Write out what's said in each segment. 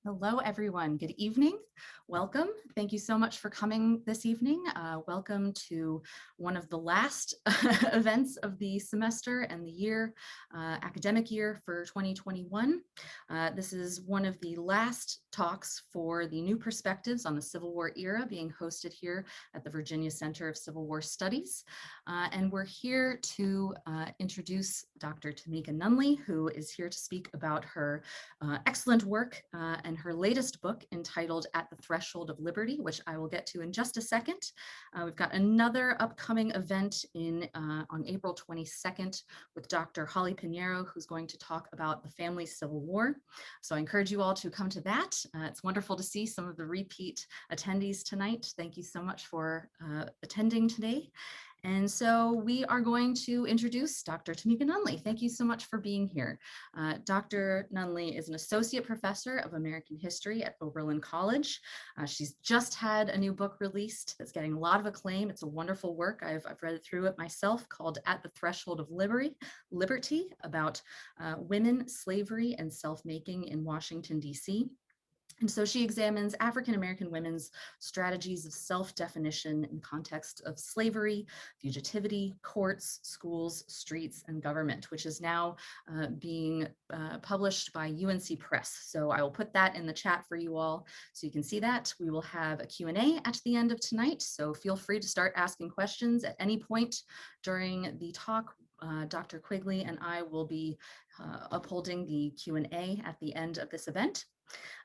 Hello, everyone. Good evening. Welcome. Thank you so much for coming this evening. Welcome to one of the last events of the semester and the year, academic year for 2021. This is one of the last talks for the new perspectives on the Civil War era being hosted here at the Virginia Center of Civil War Studies. And we're here to introduce Dr. Tamika Nunley, who is here to speak about her excellent work and her latest book entitled At the Threshold of Liberty, which I will get to in just a second. We've got another upcoming event on April 22nd with Dr. Holly Pinheiro, who's going to talk about the family Civil War. So I encourage you all to come to that. It's wonderful to see some of the repeat attendees tonight. Thank you so much for attending today. And so we are going to introduce Dr. Tamika Nunley. Thank you so much for being here. Dr. Nunley is an associate professor of American history at Oberlin College. She's just had a new book released that's getting a lot of acclaim. It's a wonderful work. I've read through it myself, called At the Threshold of Liberty, about women, slavery, and self-making in Washington, D.C. And so she examines African-American women's strategies of self-definition in the context of slavery, fugitivity, courts, schools, streets, and government, which is now being published by UNC Press. So I will put that in the chat for you all so you can see that. We will have a Q&A at the end of tonight, so feel free to start asking questions at any point during the talk. Dr. Keckley and I will be upholding the Q&A at the end of this event.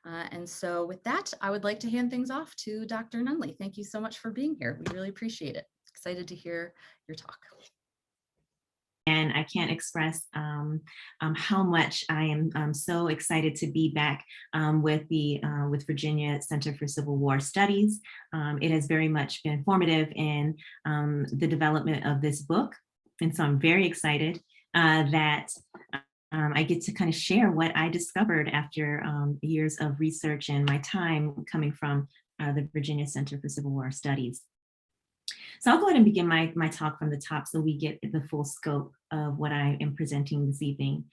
And so with that, I would like to hand things off to Dr. Nunley. Thank you so much for being here. We really appreciate it. Excited to hear your talk. And I can't express how much I am so excited to be back with Virginia Center for Civil War Studies. It has very much been formative in the development of this book. And so I'm very excited that I get to kind of share what I discovered after years of research and my time coming from the Virginia Center for Civil War Studies. So I'll go ahead and begin my talk from the top so we get the full scope of what I am presenting this evening.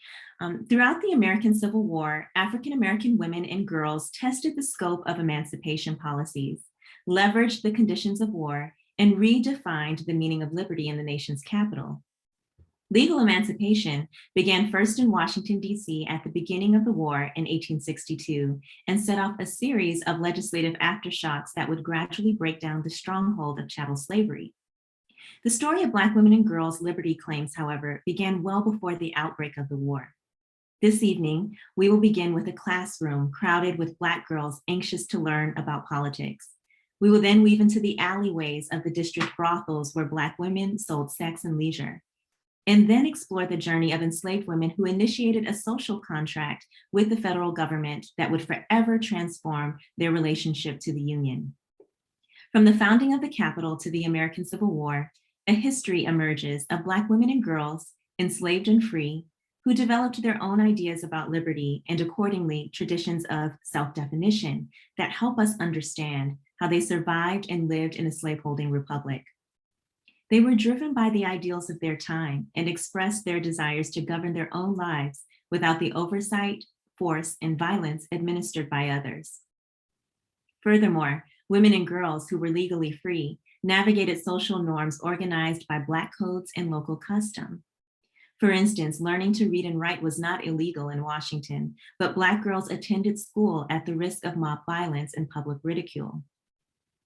Throughout the American Civil War, African-American women and girls tested the scope of emancipation policies, leveraged the conditions of war, and redefined the meaning of liberty in the nation's capital. Legal emancipation began first in Washington, D.C. at the beginning of the war in 1862 and set off a series of legislative aftershocks that would gradually break down the stronghold of chattel slavery. The story of Black women and girls' liberty claims, however, began well before the outbreak of the war. This evening, we will begin with a classroom crowded with Black girls anxious to learn about politics. We will then weave into the alleyways of the district brothels where Black women sold sex and leisure, and then explore the journey of enslaved women who initiated a social contract with the federal government that would forever transform their relationship to the Union. From the founding of the Capitol to the American Civil War, a history emerges of Black women and girls, enslaved and free, who developed their own ideas about liberty and accordingly traditions of self-definition that help us understand how they survived and lived in a slaveholding republic. They were driven by the ideals of their time and expressed their desires to govern their own lives without the oversight, force, and violence administered by others. Furthermore, women and girls who were legally free navigated social norms organized by Black codes and local custom. For instance, learning to read and write was not illegal in Washington, but Black girls attended school at the risk of mob violence and public ridicule.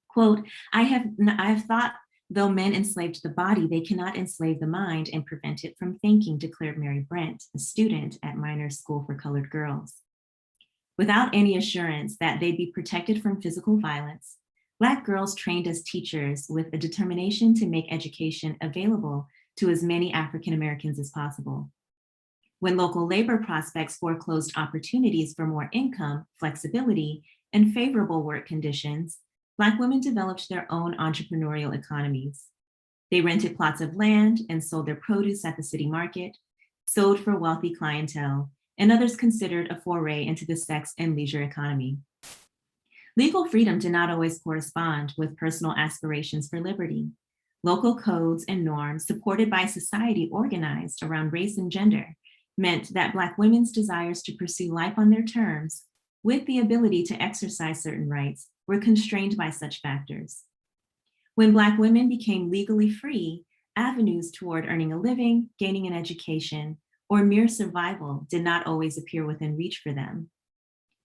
Quote, I have thought, though men enslaved the body, they cannot enslave the mind and prevent it from thinking, declared Mary Brent, a student at Minor School for Colored Girls. Without any assurance that they'd be protected from physical violence, Black girls trained as teachers with a determination to make education available to as many African Americans as possible. When local labor prospects foreclosed opportunities for more income, flexibility, and favorable work conditions, Black women developed their own entrepreneurial economies. They rented plots of land and sold their produce at the city market, sewed for wealthy clientele, and others considered a foray into the sex and leisure economy. Legal freedom did not always correspond with personal aspirations for liberty. Local codes and norms supported by society organized around race and gender meant that Black women's desires to pursue life on their terms with the ability to exercise certain rights, were constrained by such factors. When Black women became legally free, avenues toward earning a living, gaining an education, or mere survival did not always appear within reach for them.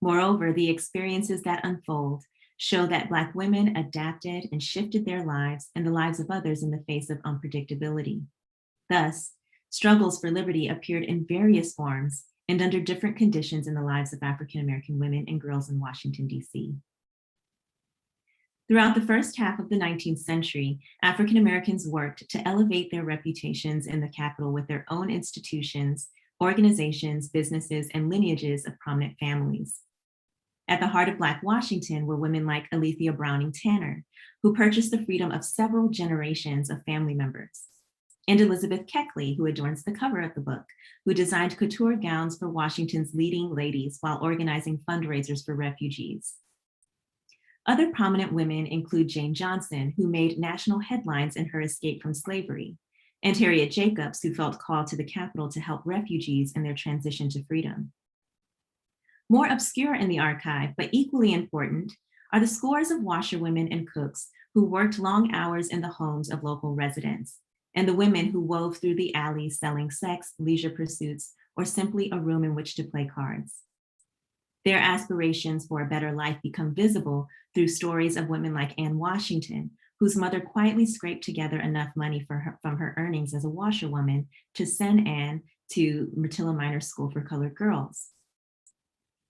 Moreover, the experiences that unfold show that Black women adapted and shifted their lives and the lives of others in the face of unpredictability. Thus, struggles for liberty appeared in various forms and under different conditions in the lives of African American women and girls in Washington, D.C. Throughout the first half of the 19th century, African Americans worked to elevate their reputations in the capital with their own institutions, organizations, businesses, and lineages of prominent families. At the heart of Black Washington were women like Alethea Browning Tanner, who purchased the freedom of several generations of family members, and Elizabeth Keckley, who adorns the cover of the book, who designed couture gowns for Washington's leading ladies while organizing fundraisers for refugees. Other prominent women include Jane Johnson, who made national headlines in her escape from slavery, and Harriet Jacobs, who felt called to the Capitol to help refugees in their transition to freedom. More obscure in the archive, but equally important, are the scores of washerwomen and cooks who worked long hours in the homes of local residents, and the women who wove through the alleys selling sex, leisure pursuits, or simply a room in which to play cards. Their aspirations for a better life become visible through stories of women like Anne Washington, whose mother quietly scraped together enough money from her earnings as a washerwoman to send Anne to Myrtilla Minor School for Colored Girls.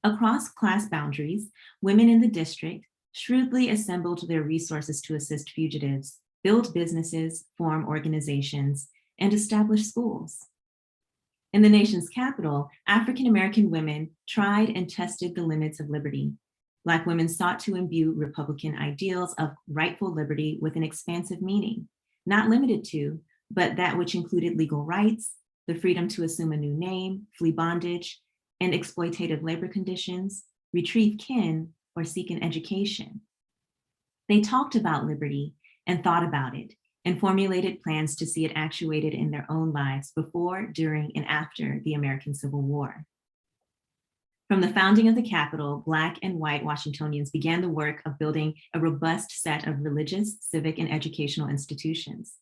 Across class boundaries, women in the district shrewdly assembled their resources to assist fugitives, build businesses, form organizations, and establish schools. In the nation's capital, African American women tried and tested the limits of liberty. Black women sought to imbue Republican ideals of rightful liberty with an expansive meaning, not limited to, but that which included legal rights, the freedom to assume a new name, flee bondage, and exploitative labor conditions, retrieve kin, or seek an education. They talked about liberty and thought about it, and formulated plans to see it actuated in their own lives before, during, and after the American Civil War. From the founding of the Capitol, Black and white Washingtonians began the work of building a robust set of religious, civic, and educational institutions.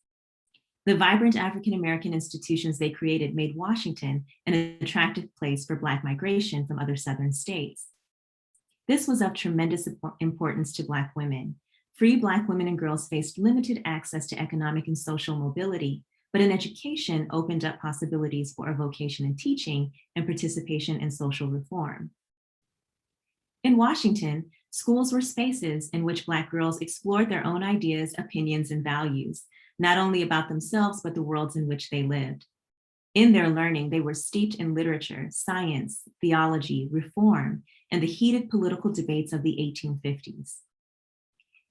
The vibrant African American institutions they created made Washington an attractive place for Black migration from other Southern states. This was of tremendous importance to Black women. Free Black women and girls faced limited access to economic and social mobility, but an education opened up possibilities for a vocation in teaching and participation in social reform. In Washington, schools were spaces in which Black girls explored their own ideas, opinions, and values, not only about themselves, but the worlds in which they lived. In their learning, they were steeped in literature, science, theology, reform, and the heated political debates of the 1850s.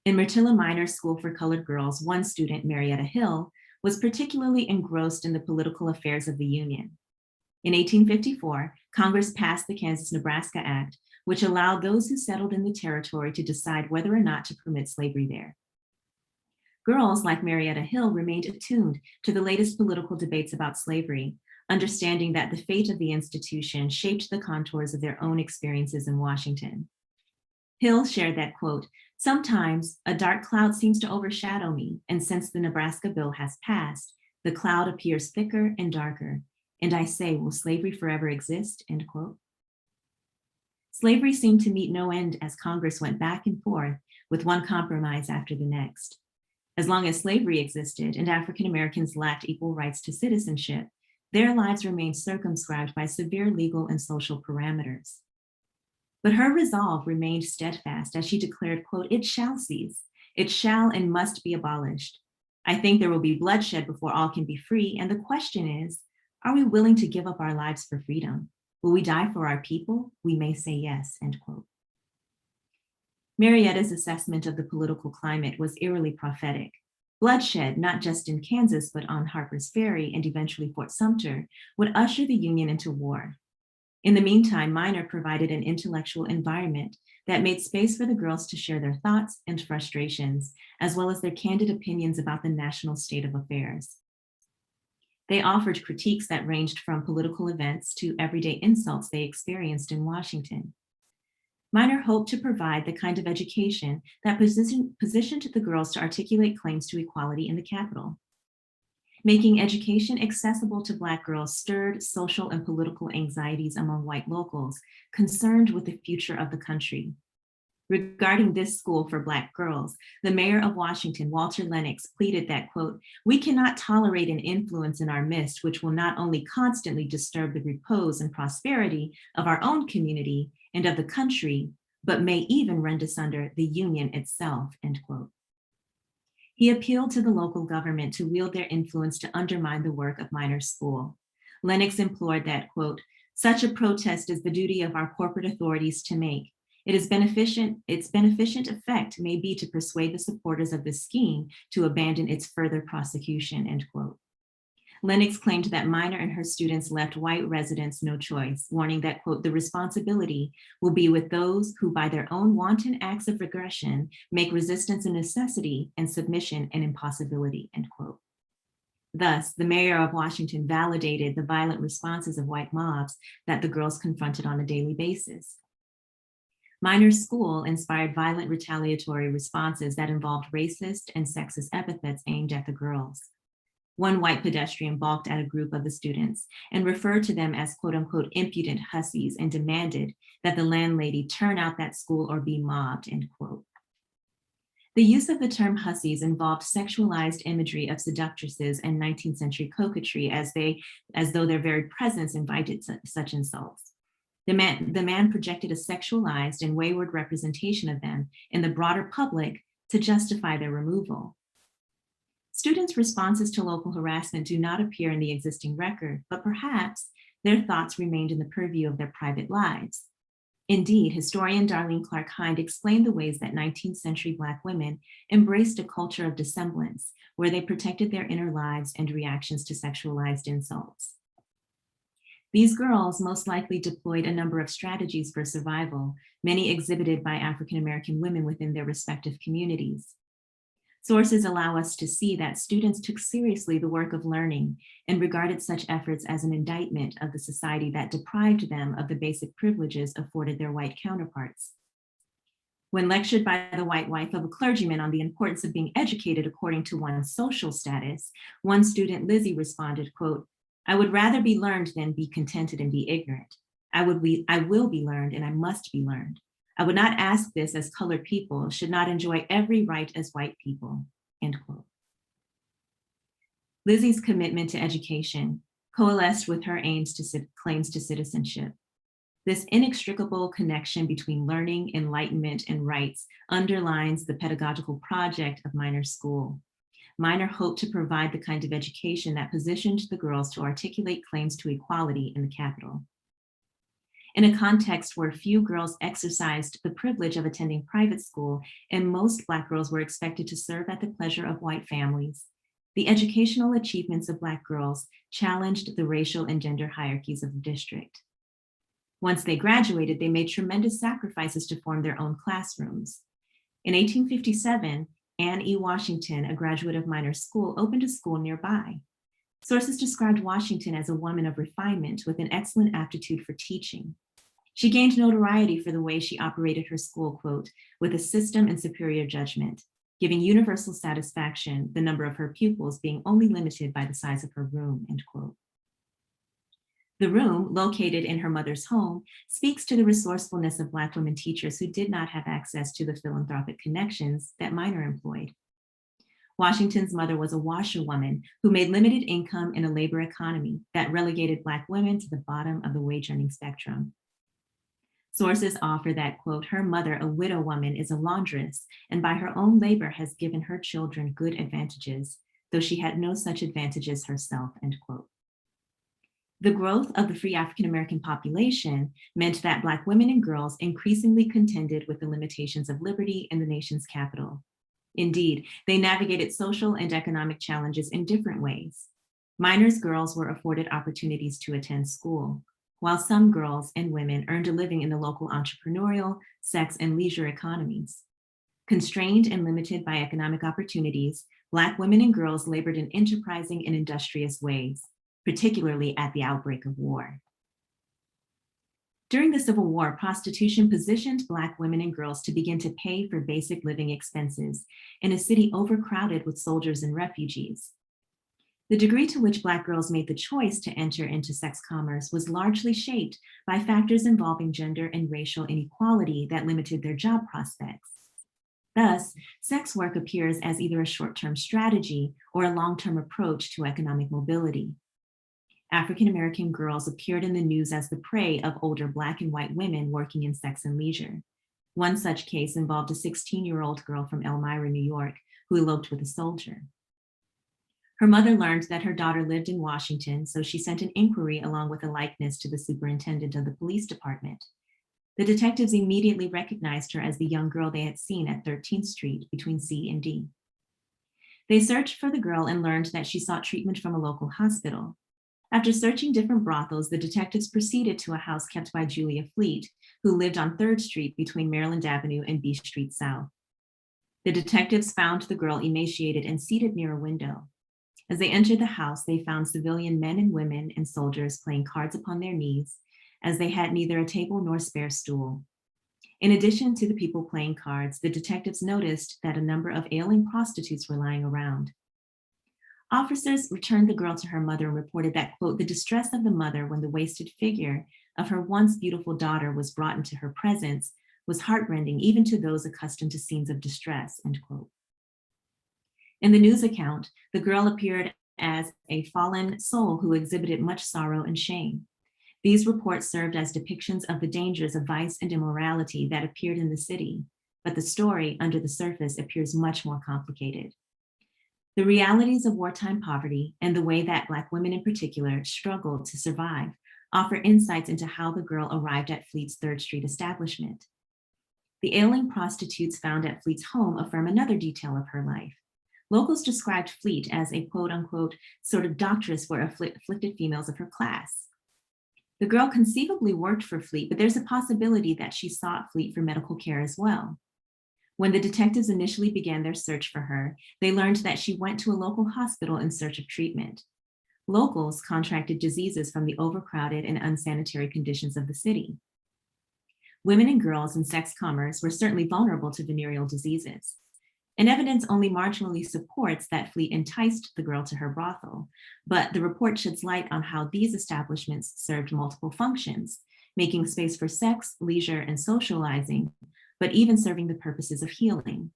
In Myrtilla Minor School for Colored Girls, one student, Marietta Hill, was particularly engrossed in the political affairs of the Union. In 1854, Congress passed the Kansas-Nebraska Act, which allowed those who settled in the territory to decide whether or not to permit slavery there. Girls like Marietta Hill remained attuned to the latest political debates about slavery, understanding that the fate of the institution shaped the contours of their own experiences in Washington. Hill shared that, quote, "Sometimes a dark cloud seems to overshadow me, and since the Nebraska bill has passed, the cloud appears thicker and darker, and I say, will slavery forever exist?" End quote. Slavery seemed to meet no end as Congress went back and forth with one compromise after the next. As long as slavery existed and African Americans lacked equal rights to citizenship, their lives remained circumscribed by severe legal and social parameters. But her resolve remained steadfast as she declared, quote, "It shall cease. It shall and must be abolished. I think there will be bloodshed before all can be free. And the question is, are we willing to give up our lives for freedom? Will we die for our people? We may say yes," end quote. Marietta's assessment of the political climate was eerily prophetic. Bloodshed, not just in Kansas, but on Harper's Ferry and eventually Fort Sumter, would usher the Union into war. In the meantime, Minor provided an intellectual environment that made space for the girls to share their thoughts and frustrations, as well as their candid opinions about the national state of affairs. They offered critiques that ranged from political events to everyday insults they experienced in Washington. Minor hoped to provide the kind of education that positioned the girls to articulate claims to equality in the capital. Making education accessible to Black girls stirred social and political anxieties among white locals concerned with the future of the country. Regarding this school for Black girls, the mayor of Washington, Walter Lennox, pleaded that, quote, "We cannot tolerate an influence in our midst which will not only constantly disturb the repose and prosperity of our own community and of the country, but may even rend asunder the Union itself," end quote. He appealed to the local government to wield their influence to undermine the work of Minor School. Lennox implored that, quote, "Such a protest is the duty of our corporate authorities to make. Its beneficent effect may be to persuade the supporters of this scheme to abandon its further prosecution," end quote. Lennox claimed that Minor and her students left white residents no choice, warning that, quote, "the responsibility will be with those who by their own wanton acts of regression make resistance a necessity and submission an impossibility," end quote. Thus, the mayor of Washington validated the violent responses of white mobs that the girls confronted on a daily basis. Minor's school inspired violent retaliatory responses that involved racist and sexist epithets aimed at the girls. One white pedestrian balked at a group of the students and referred to them as, quote unquote, "impudent hussies," and demanded that the landlady turn out that school or be mobbed, end quote. The use of the term hussies involved sexualized imagery of seductresses and 19th century coquetry as though their very presence invited such insults. The man projected a sexualized and wayward representation of them in the broader public to justify their removal. Students' responses to local harassment do not appear in the existing record, but perhaps their thoughts remained in the purview of their private lives. Indeed, historian Darlene Clark Hind explained the ways that 19th century Black women embraced a culture of dissemblance, where they protected their inner lives and reactions to sexualized insults. These girls most likely deployed a number of strategies for survival, many exhibited by African American women within their respective communities. Sources allow us to see that students took seriously the work of learning and regarded such efforts as an indictment of the society that deprived them of the basic privileges afforded their white counterparts. When lectured by the white wife of a clergyman on the importance of being educated according to one's social status, one student, Lizzie, responded, quote, "I would rather be learned than be contented and be ignorant. I will be learned and I must be learned. I would not ask this as colored people should not enjoy every right as white people," end quote. Lizzie's commitment to education coalesced with her claims to citizenship. This inextricable connection between learning, enlightenment, and rights underlines the pedagogical project of Minor School. Minor hoped to provide the kind of education that positioned the girls to articulate claims to equality in the capital. In a context where few girls exercised the privilege of attending private school and most Black girls were expected to serve at the pleasure of white families, the educational achievements of Black girls challenged the racial and gender hierarchies of the district. Once they graduated, they made tremendous sacrifices to form their own classrooms. In 1857, Anne E. Washington, a graduate of Minor School, opened a school nearby. Sources described Washington as a woman of refinement with an excellent aptitude for teaching. She gained notoriety for the way she operated her school, quote, "with a system and superior judgment, giving universal satisfaction, the number of her pupils being only limited by the size of her room," end quote. The room, located in her mother's home, speaks to the resourcefulness of Black women teachers who did not have access to the philanthropic connections that Minor employed. Washington's mother was a washerwoman who made limited income in a labor economy that relegated Black women to the bottom of the wage earning spectrum. Sources offer that, quote, "her mother, a widow woman, is a laundress, and by her own labor has given her children good advantages, though she had no such advantages herself," end quote. The growth of the free African American population meant that Black women and girls increasingly contended with the limitations of liberty in the nation's capital. Indeed, they navigated social and economic challenges in different ways. Minor's girls were afforded opportunities to attend school, while some girls and women earned a living in the local entrepreneurial, sex, and leisure economies. Constrained and limited by economic opportunities, Black women and girls labored in enterprising and industrious ways, particularly at the outbreak of war. During the Civil War, prostitution positioned Black women and girls to begin to pay for basic living expenses in a city overcrowded with soldiers and refugees. The degree to which Black girls made the choice to enter into sex commerce was largely shaped by factors involving gender and racial inequality that limited their job prospects. Thus, sex work appears as either a short-term strategy or a long-term approach to economic mobility. African American girls appeared in the news as the prey of older Black and white women working in sex and leisure. One such case involved a 16-year-old girl from Elmira, New York, who eloped with a soldier. Her mother learned that her daughter lived in Washington, so she sent an inquiry along with a likeness to the superintendent of the police department. The detectives immediately recognized her as the young girl they had seen at 13th Street between C and D. They searched for the girl and learned that she sought treatment from a local hospital. After searching different brothels, the detectives proceeded to a house kept by Julia Fleet, who lived on 3rd Street between Maryland Avenue and B Street South. The detectives found the girl emaciated and seated near a window. As they entered the house, they found civilian men and women and soldiers playing cards upon their knees, as they had neither a table nor spare stool. In addition to the people playing cards, the detectives noticed that a number of ailing prostitutes were lying around. Officers returned the girl to her mother and reported that, quote, the distress of the mother when the wasted figure of her once beautiful daughter was brought into her presence was heartrending even to those accustomed to scenes of distress, end quote. In the news account, the girl appeared as a fallen soul who exhibited much sorrow and shame. These reports served as depictions of the dangers of vice and immorality that appeared in the city, but the story under the surface appears much more complicated. The realities of wartime poverty and the way that Black women in particular struggled to survive offer insights into how the girl arrived at Fleet's 3rd Street establishment. The ailing prostitutes found at Fleet's home affirm another detail of her life. Locals described Fleet as a quote unquote sort of doctress for afflicted females of her class. The girl conceivably worked for Fleet, but there's a possibility that she sought Fleet for medical care as well. When the detectives initially began their search for her, they learned that she went to a local hospital in search of treatment. Locals contracted diseases from the overcrowded and unsanitary conditions of the city. Women and girls in sex commerce were certainly vulnerable to venereal diseases. And evidence only marginally supports that Fleet enticed the girl to her brothel, but the report sheds light on how these establishments served multiple functions, making space for sex, leisure, and socializing, but even serving the purposes of healing.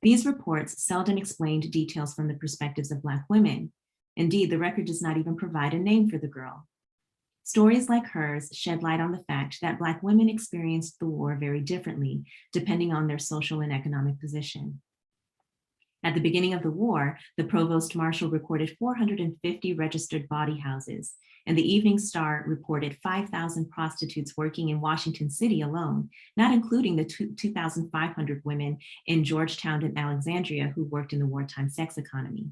These reports seldom explained details from the perspectives of Black women. Indeed, the record does not even provide a name for the girl. Stories like hers shed light on the fact that Black women experienced the war very differently, depending on their social and economic position. At the beginning of the war, the Provost Marshal recorded 450 registered bawdy houses, and the Evening Star reported 5,000 prostitutes working in Washington City alone, not including the 2,500 women in Georgetown and Alexandria who worked in the wartime sex economy.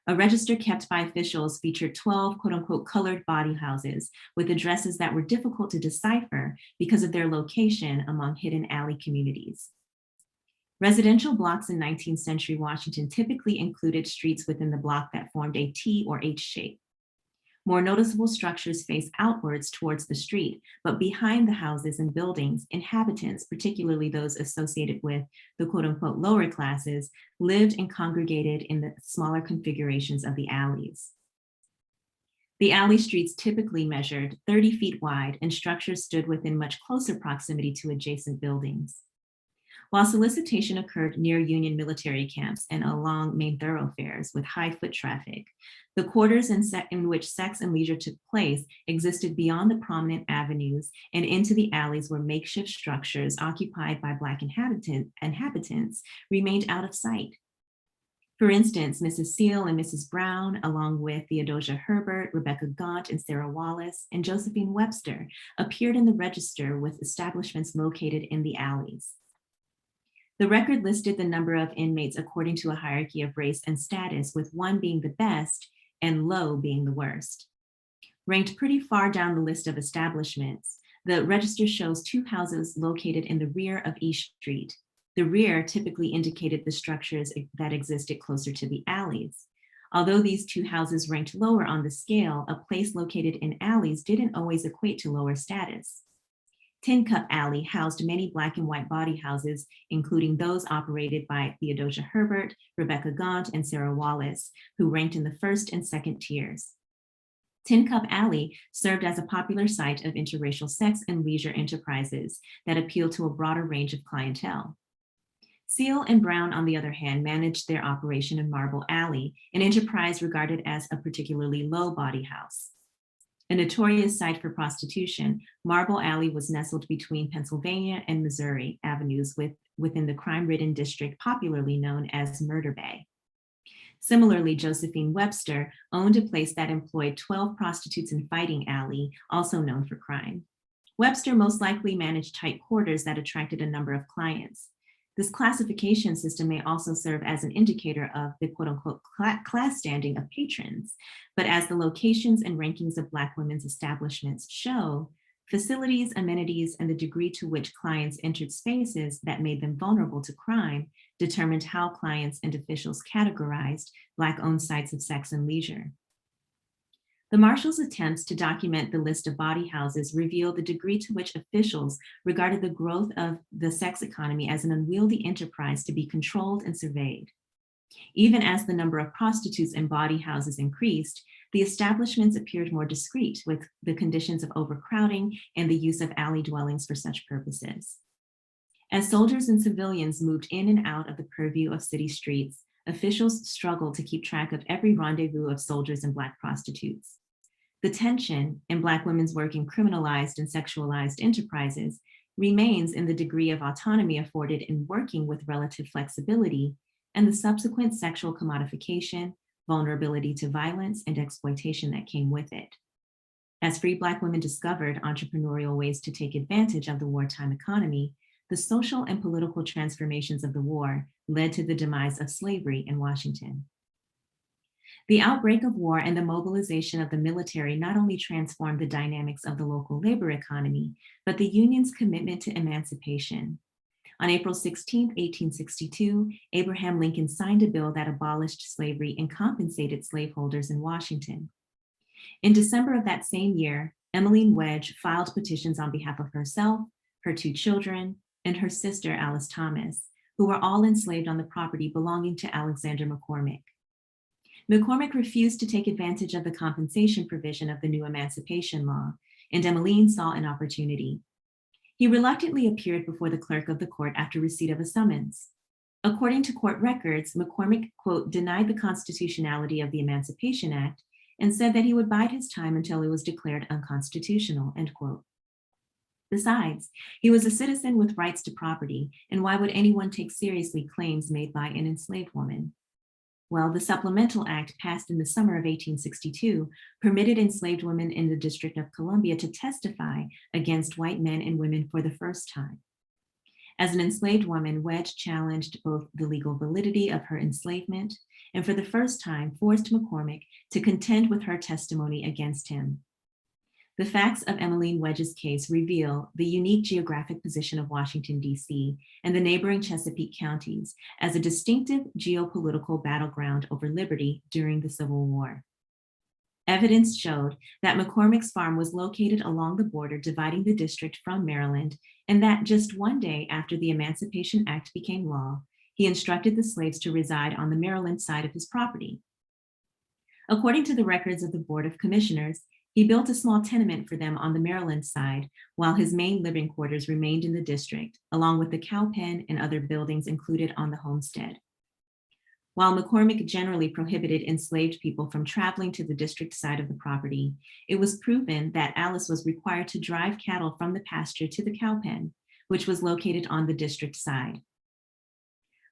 A register kept by officials featured 12 quote unquote colored bawdy houses with addresses that were difficult to decipher because of their location among hidden alley communities. Residential blocks in 19th century Washington typically included streets within the block that formed a T or H shape. More noticeable structures face outwards towards the street, but behind the houses and buildings, inhabitants, particularly those associated with the quote unquote lower classes, lived and congregated in the smaller configurations of the alleys. The alley streets typically measured 30 feet wide, and structures stood within much closer proximity to adjacent buildings. While solicitation occurred near Union military camps and along main thoroughfares with high foot traffic, the quarters in which sex and leisure took place existed beyond the prominent avenues and into the alleys where makeshift structures occupied by Black inhabitants remained out of sight. For instance, Mrs. Seal and Mrs. Brown, along with Theodosia Herbert, Rebecca Gaunt, and Sarah Wallace, and Josephine Webster, appeared in the register with establishments located in the alleys. The record listed the number of inmates according to a hierarchy of race and status, with 1 being the best and low being the worst. Ranked pretty far down the list of establishments, the register shows 2 houses located in the rear of each street. The rear typically indicated the structures that existed closer to the alleys. Although these two houses ranked lower on the scale, a place located in alleys didn't always equate to lower status. Tin Cup Alley housed many Black and white body houses, including those operated by Theodosia Herbert, Rebecca Gaunt, and Sarah Wallace, who ranked in the first and second tiers. Tin Cup Alley served as a popular site of interracial sex and leisure enterprises that appealed to a broader range of clientele. Seal and Brown, on the other hand, managed their operation in Marble Alley, an enterprise regarded as a particularly low body house. A notorious site for prostitution, Marble Alley was nestled between Pennsylvania and Missouri avenues within the crime-ridden district popularly known as Murder Bay. Similarly, Josephine Webster owned a place that employed 12 prostitutes in Fighting Alley, also known for crime. Webster most likely managed tight quarters that attracted a number of clients. This classification system may also serve as an indicator of the quote-unquote class standing of patrons, but as the locations and rankings of Black women's establishments show, facilities, amenities, and the degree to which clients entered spaces that made them vulnerable to crime determined how clients and officials categorized Black-owned sites of sex and leisure. The Marshal's attempts to document the list of body houses reveal the degree to which officials regarded the growth of the sex economy as an unwieldy enterprise to be controlled and surveyed. Even as the number of prostitutes in body houses increased, the establishments appeared more discreet with the conditions of overcrowding and the use of alley dwellings for such purposes. As soldiers and civilians moved in and out of the purview of city streets, officials struggled to keep track of every rendezvous of soldiers and Black prostitutes. The tension in Black women's work in criminalized and sexualized enterprises remains in the degree of autonomy afforded in working with relative flexibility and the subsequent sexual commodification, vulnerability to violence, and exploitation that came with it. As free Black women discovered entrepreneurial ways to take advantage of the wartime economy, the social and political transformations of the war led to the demise of slavery in Washington. The outbreak of war and the mobilization of the military not only transformed the dynamics of the local labor economy, but the Union's commitment to emancipation. On April 16, 1862, Abraham Lincoln signed a bill that abolished slavery and compensated slaveholders in Washington. In December of that same year, Emmeline Wedge filed petitions on behalf of herself, her two children, and her sister, Alice Thomas, who were all enslaved on the property belonging to Alexander McCormick. McCormick refused to take advantage of the compensation provision of the new Emancipation Law, and Emmeline saw an opportunity. He reluctantly appeared before the clerk of the court after receipt of a summons. According to court records, McCormick, quote, denied the constitutionality of the Emancipation Act and said that he would bide his time until it was declared unconstitutional, end quote. Besides, he was a citizen with rights to property, and why would anyone take seriously claims made by an enslaved woman? Well, the Supplemental Act passed in the summer of 1862 permitted enslaved women in the District of Columbia to testify against white men and women for the first time. As an enslaved woman, Wedge challenged both the legal validity of her enslavement and for the first time forced McCormick to contend with her testimony against him. The facts of Emmeline Wedge's case reveal the unique geographic position of Washington, D.C. and the neighboring Chesapeake counties as a distinctive geopolitical battleground over liberty during the Civil War. Evidence showed that McCormick's farm was located along the border dividing the district from Maryland, and that just one day after the Emancipation Act became law, he instructed the slaves to reside on the Maryland side of his property. According to the records of the Board of Commissioners, he built a small tenement for them on the Maryland side, while his main living quarters remained in the district, along with the cow pen and other buildings included on the homestead. While McCormick generally prohibited enslaved people from traveling to the district side of the property, it was proven that Alice was required to drive cattle from the pasture to the cow pen, which was located on the district side.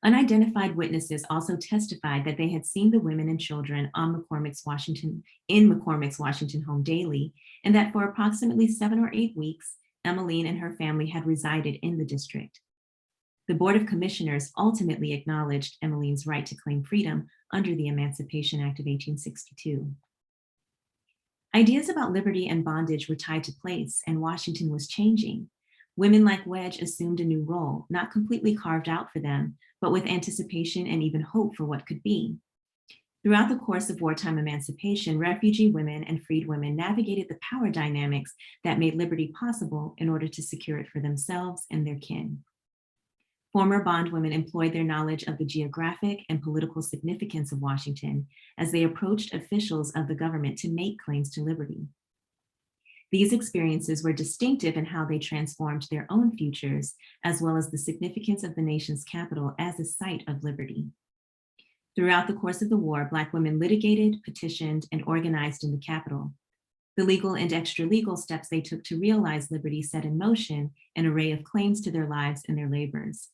Unidentified witnesses also testified that they had seen the women and children in McCormick's Washington home daily, and that for approximately 7 or 8 weeks, Emmeline and her family had resided in the district. The Board of Commissioners ultimately acknowledged Emmeline's right to claim freedom under the Emancipation Act of 1862. Ideas about liberty and bondage were tied to place, and Washington was changing. Women like Wedge assumed a new role, not completely carved out for them, but with anticipation and even hope for what could be. Throughout the course of wartime emancipation, refugee women and freed women navigated the power dynamics that made liberty possible in order to secure it for themselves and their kin. Former bondwomen employed their knowledge of the geographic and political significance of Washington as they approached officials of the government to make claims to liberty. These experiences were distinctive in how they transformed their own futures, as well as the significance of the nation's capital as a site of liberty. Throughout the course of the war, Black women litigated, petitioned, and organized in the Capitol. The legal and extra-legal steps they took to realize liberty set in motion an array of claims to their lives and their labors.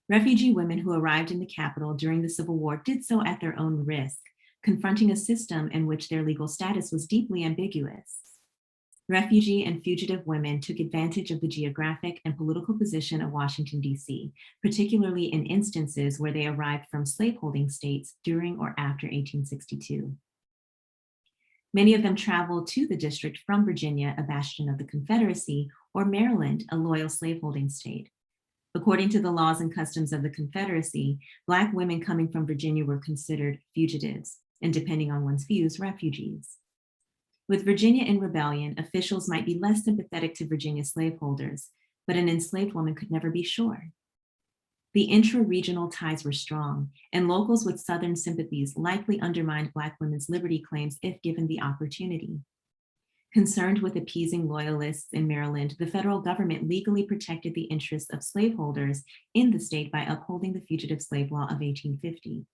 Refugee women who arrived in the Capitol during the Civil War did so at their own risk, confronting a system in which their legal status was deeply ambiguous. Refugee and fugitive women took advantage of the geographic and political position of Washington, D.C., particularly in instances where they arrived from slaveholding states during or after 1862. Many of them traveled to the district from Virginia, a bastion of the Confederacy, or Maryland, a loyal slaveholding state. According to the laws and customs of the Confederacy, Black women coming from Virginia were considered fugitives, and depending on one's views, refugees. With Virginia in rebellion, officials might be less sympathetic to Virginia slaveholders, but an enslaved woman could never be sure. The intra-regional ties were strong, and locals with Southern sympathies likely undermined Black women's liberty claims if given the opportunity. Concerned with appeasing loyalists in Maryland, the federal government legally protected the interests of slaveholders in the state by upholding the Fugitive Slave Law of 1850.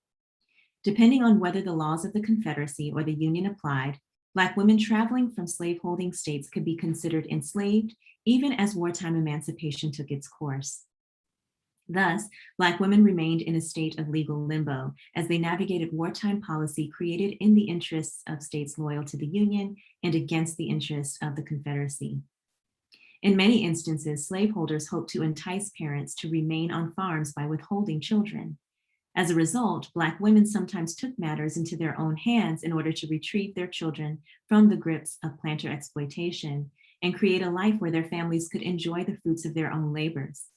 Depending on whether the laws of the Confederacy or the Union applied, Black women traveling from slaveholding states could be considered enslaved, even as wartime emancipation took its course. Thus, Black women remained in a state of legal limbo as they navigated wartime policy created in the interests of states loyal to the Union and against the interests of the Confederacy. In many instances, slaveholders hoped to entice parents to remain on farms by withholding children. As a result, Black women sometimes took matters into their own hands in order to retrieve their children from the grips of planter exploitation and create a life where their families could enjoy the fruits of their own labors.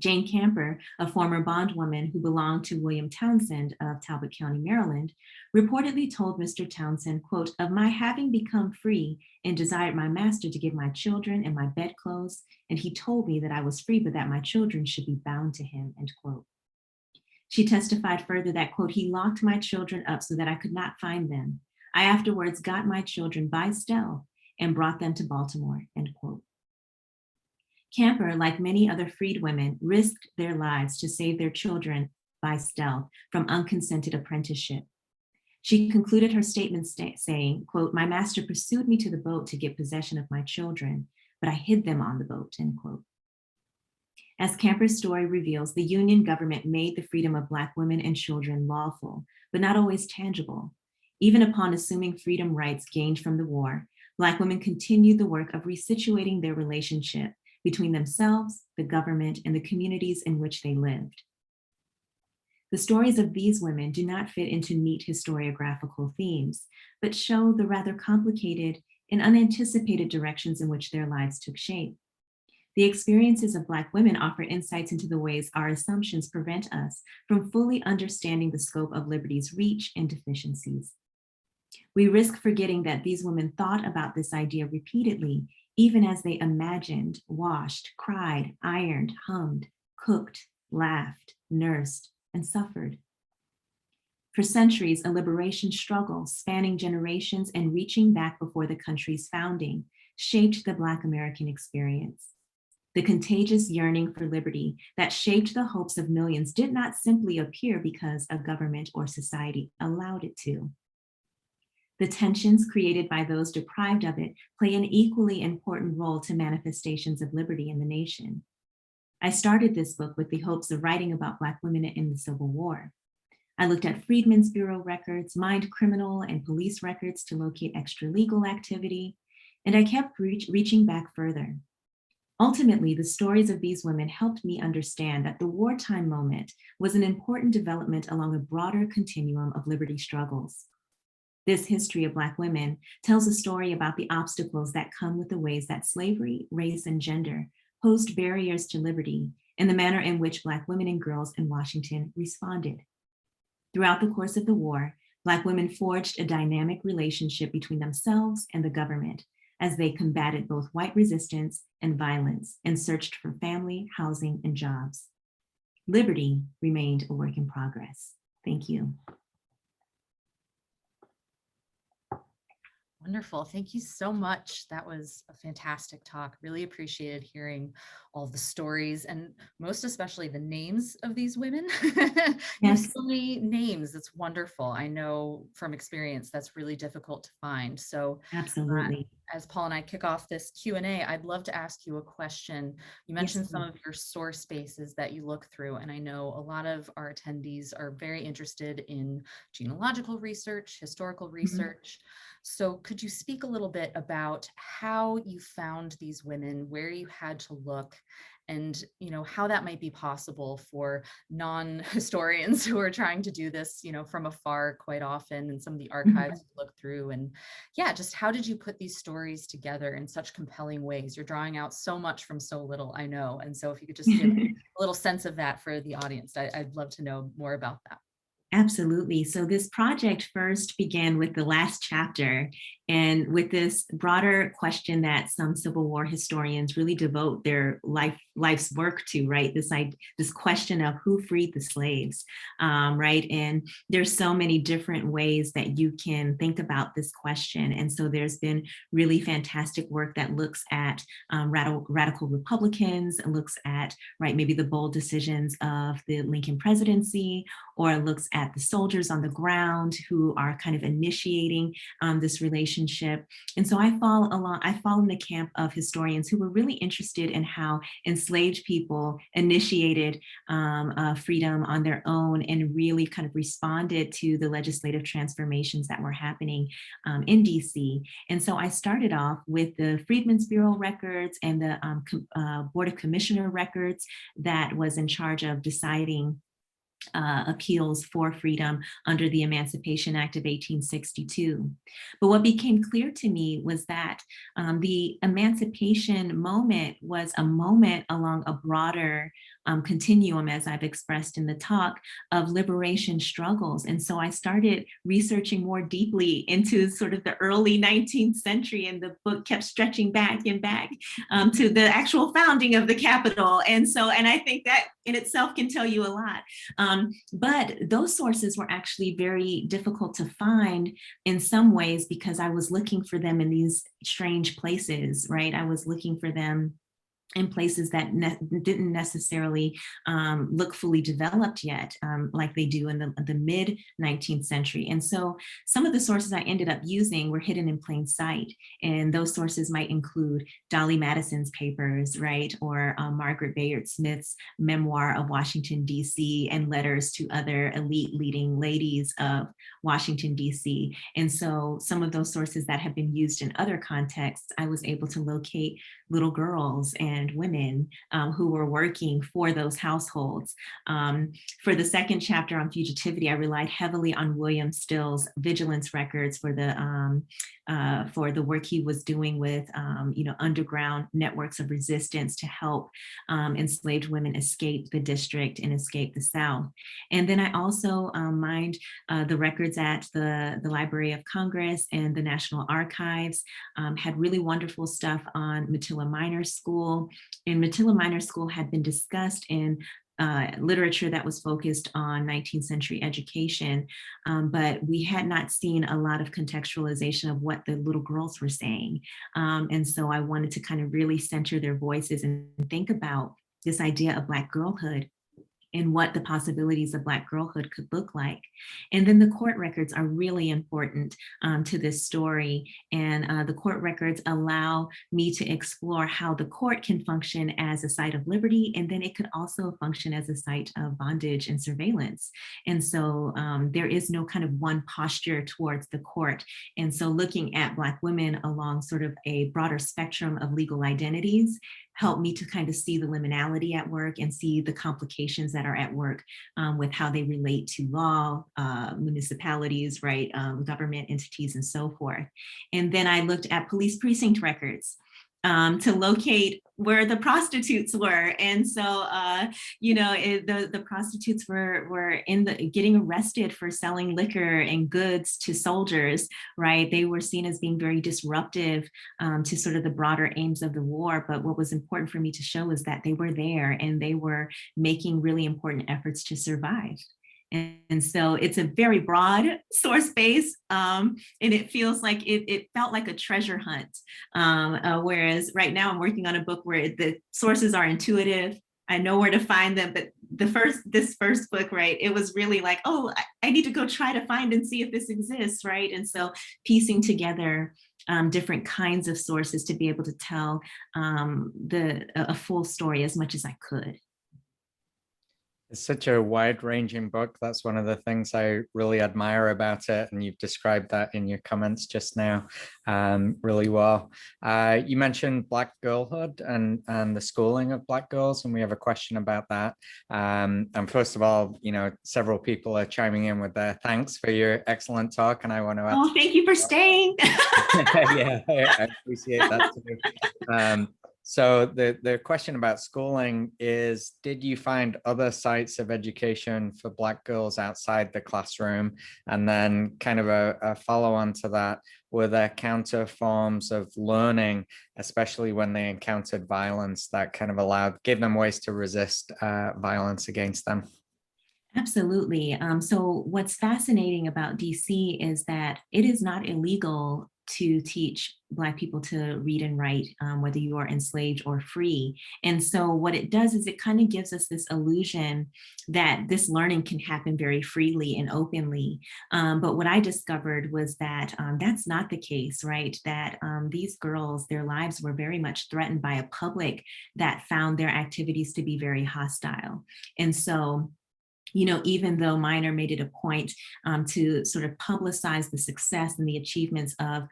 Jane Camper, a former bondwoman who belonged to William Townsend of Talbot County, Maryland, reportedly told Mr. Townsend, quote, "Of my having become free and desired my master to give my children and my bedclothes, and he told me that I was free, but that my children should be bound to him," end quote. She testified further that, quote, "He locked my children up so that I could not find them. I afterwards got my children by stealth and brought them to Baltimore," end quote. Camper, like many other freed women, risked their lives to save their children by stealth from unconsented apprenticeship. She concluded her statement saying, quote, "My master pursued me to the boat to get possession of my children, but I hid them on the boat," end quote. As Camper's story reveals, the Union government made the freedom of Black women and children lawful, but not always tangible. Even upon assuming freedom rights gained from the war, Black women continued the work of resituating their relationship between themselves, the government, and the communities in which they lived. The stories of these women do not fit into neat historiographical themes, but show the rather complicated and unanticipated directions in which their lives took shape. The experiences of Black women offer insights into the ways our assumptions prevent us from fully understanding the scope of liberty's reach and deficiencies. We risk forgetting that these women thought about this idea repeatedly, even as they imagined, washed, cried, ironed, hummed, cooked, laughed, nursed, and suffered. For centuries, a liberation struggle spanning generations and reaching back before the country's founding shaped the Black American experience. The contagious yearning for liberty that shaped the hopes of millions did not simply appear because a government or society allowed it to. The tensions created by those deprived of it play an equally important role to manifestations of liberty in the nation. I started this book with the hopes of writing about Black women in the Civil War. I looked at Freedmen's Bureau records, mined criminal and police records to locate extra-legal activity, and I kept reaching back further. Ultimately, the stories of these women helped me understand that the wartime moment was an important development along a broader continuum of liberty struggles. This history of Black women tells a story about the obstacles that come with the ways that slavery, race, and gender posed barriers to liberty and the manner in which Black women and girls in Washington responded. Throughout the course of the war, Black women forged a dynamic relationship between themselves and the government as they combated both white resistance and violence and searched for family, housing, and jobs. Liberty remained a work in progress. Thank you. Wonderful. Thank you so much. That was a fantastic talk. Really appreciated hearing all the stories and most especially the names of these women. You have Yes, so many names. It's wonderful. I know from experience that's really difficult to find. So absolutely. as Paul and I kick off this Q&A, I'd love to ask you a question. You Yes, mentioned some please. of your source bases that you look through, and I know a lot of our attendees are very interested in genealogical research, historical Mhm. research. So could you speak a little bit about how you found these women, where you had to look, and how that might be possible for non-historians who are trying to do this, from afar quite often, and some of the archives Mhm. you look through, and yeah, just how did you put these stories together in such compelling ways? You're drawing out so much from so little, I know. And so if you could just give a little sense of that for the audience, I'd love to know more about that. Absolutely. So this project first began with the last chapter and with this broader question that some Civil War historians really devote their life's work to, right? This question of who freed the slaves, right? And there's so many different ways that you can think about this question. And so there's been really fantastic work that looks at radical Republicans, looks at, right, maybe the bold decisions of the Lincoln presidency, or looks at the soldiers on the ground who are kind of initiating this relationship. And so I fall in the camp of historians who were really interested in how enslaved people initiated freedom on their own and really kind of responded to the legislative transformations that were happening in DC. And so I started off with the Freedmen's Bureau records and the Board of Commissioner records that was in charge of deciding appeals for freedom under the Emancipation Act of 1862. But what became clear to me was that the emancipation moment was a moment along a broader continuum, as I've expressed in the talk, of liberation struggles. And so I started researching more deeply into sort of the early 19th century, and the book kept stretching back and back to the actual founding of the Capitol. And I think that in itself can tell you a lot. But those sources were actually very difficult to find in some ways because I was looking for them in these strange places, right? I was looking for them in places that didn't necessarily look fully developed yet, like they do in the mid 19th century. And so some of the sources I ended up using were hidden in plain sight. And those sources might include Dolly Madison's papers, right? Or Margaret Bayard Smith's memoir of Washington, D.C., and letters to other elite leading ladies of Washington, D.C. And so some of those sources that have been used in other contexts, I was able to locate little girls and women who were working for those households. For the second chapter on fugitivity, I relied heavily on William Still's Vigilance records for the work he was doing with underground networks of resistance to help enslaved women escape the district and escape the South. And then I also mined the records at the Library of Congress and the National Archives, had really wonderful stuff on Matilda Minor School. And Matilda Minor School had been discussed in literature that was focused on 19th century education, but we had not seen a lot of contextualization of what the little girls were saying. And so I wanted to kind of really center their voices and think about this idea of Black girlhood and what the possibilities of Black girlhood could look like. And then the court records are really important to this story. And the court records allow me to explore how the court can function as a site of liberty, and then it could also function as a site of bondage and surveillance. And so there is no kind of one posture towards the court. And so looking at Black women along sort of a broader spectrum of legal identities helped me to kind of see the liminality at work and see the complications that are at work with how they relate to law, municipalities, right, government entities, and so forth. And then I looked at police precinct records. to locate where the prostitutes were. And so, the prostitutes were getting arrested for selling liquor and goods to soldiers, right? They were seen as being very disruptive to sort of the broader aims of the war. But what was important for me to show is that they were there and they were making really important efforts to survive. And so it's a very broad source base, and it feels like it felt like a treasure hunt. Whereas right now I'm working on a book where the sources are intuitive. I know where to find them, but this first book, right, it was really like, oh, I need to go try to find and see if this exists, right? And so piecing together different kinds of sources to be able to tell a full story as much as I could. It's such a wide-ranging book. That's one of the things I really admire about it, and you've described that in your comments just now really well. You mentioned Black girlhood and the schooling of Black girls, and we have a question about that. And first of all, several people are chiming in with their thanks for your excellent talk, and I want to add. Oh, thank you for staying. Yeah, I appreciate that too. So the question about schooling is, did you find other sites of education for Black girls outside the classroom? And then kind of a follow-on to that, were there counter forms of learning, especially when they encountered violence, that kind of gave them ways to resist violence against them? Absolutely. So what's fascinating about DC is that it is not illegal to teach Black people to read and write, whether you are enslaved or free. And so what it does is it kind of gives us this illusion that this learning can happen very freely and openly. But what I discovered was that that's not the case, right? That these girls, their lives were very much threatened by a public that found their activities to be very hostile. And so even though Minor made it a point to sort of publicize the success and the achievements of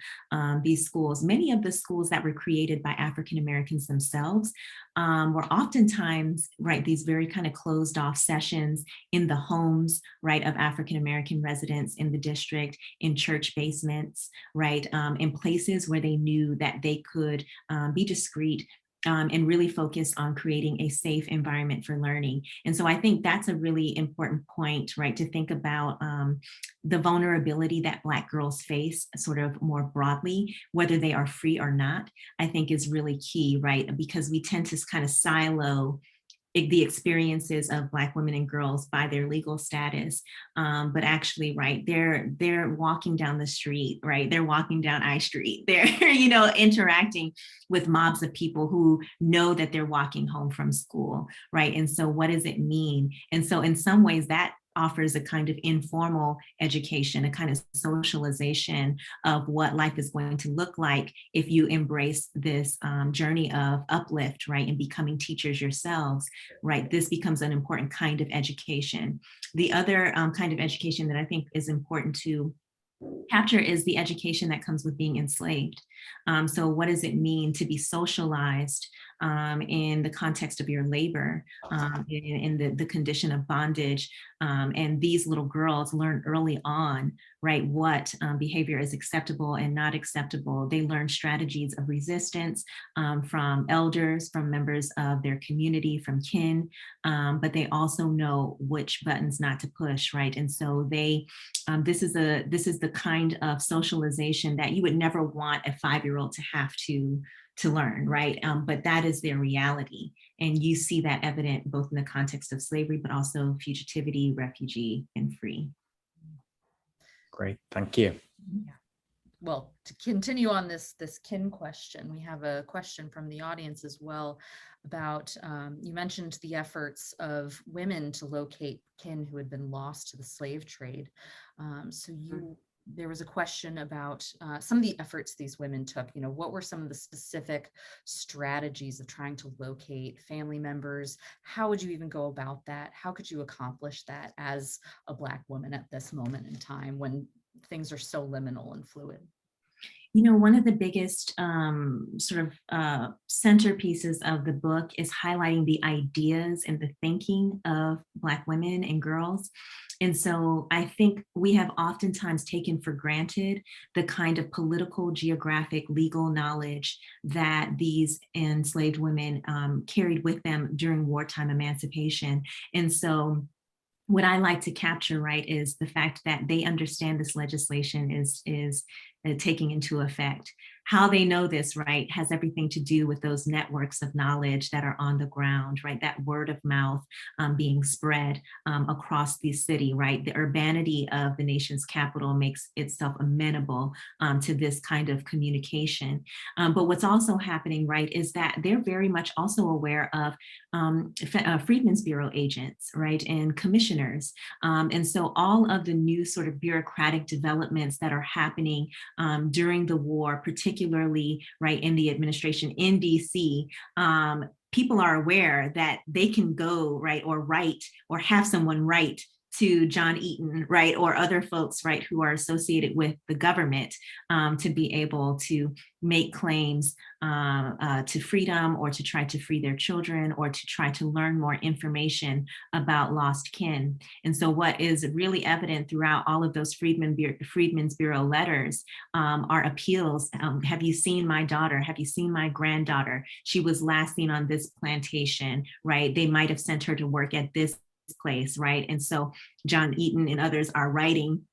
these schools, many of the schools that were created by African Americans themselves were oftentimes, right, these very kind of closed off sessions in the homes, right, of African American residents in the district, in church basements, right, in places where they knew that they could be discreet, and really focus on creating a safe environment for learning. And so I think that's a really important point, right, to think about the vulnerability that Black girls face sort of more broadly, whether they are free or not, I think is really key, right? Because we tend to kind of silo the experiences of Black women and girls by their legal status. But actually, right, they're walking down the street, right? They're walking down I Street. They're, interacting with mobs of people who know that they're walking home from school, right? And so what does it mean? And so in some ways that offers a kind of informal education, a kind of socialization of what life is going to look like if you embrace this journey of uplift, right, and becoming teachers yourselves, right? This becomes an important kind of education. The other kind of education that I think is important to capture is the education that comes with being enslaved. So what does it mean to be socialized in the context of your labor, in the condition of bondage? And these little girls learn early on, right, what behavior is acceptable and not acceptable. They learn strategies of resistance from elders, from members of their community, from kin, but they also know which buttons not to push, right? And so this is the kind of socialization that you would never want a 5-year-old to have to learn, right? But that is their reality. And you see that evident both in the context of slavery, but also fugitivity, refugee, and free. Great, thank you. Yeah. Well, to continue on this kin question, we have a question from the audience as well about, you mentioned the efforts of women to locate kin who had been lost to the slave trade. There was a question about some of the efforts these women took. What were some of the specific strategies of trying to locate family members? How would you even go about that? How could you accomplish that as a Black woman at this moment in time when things are so liminal and fluid? You know, one of the biggest centerpieces of the book is highlighting the ideas and the thinking of Black women and girls. And so I think we have oftentimes taken for granted the kind of political, geographic, legal knowledge that these enslaved women carried with them during wartime emancipation. And so what I like to capture, right, is the fact that they understand this legislation is taking into effect. How they know this, right, has everything to do with those networks of knowledge that are on the ground, right? That word of mouth being spread across the city, right? The urbanity of the nation's capital makes itself amenable to this kind of communication. But what's also happening, right, is that they're very much also aware of Freedmen's Bureau agents, right, and commissioners. And so all of the new sort of bureaucratic developments that are happening during the war, particularly right in the administration in DC, people are aware that they can go, right, or write or have someone write to John Eaton, right, or other folks, right, who are associated with the government to be able to make claims to freedom, or to try to free their children, or to try to learn more information about lost kin. And so what is really evident throughout all of those Freedmen's Bureau letters are appeals. Have you seen my daughter? Have you seen my granddaughter? She was last seen on this plantation, right? They might have sent her to work at this place, right? And so John Eaton and others are writing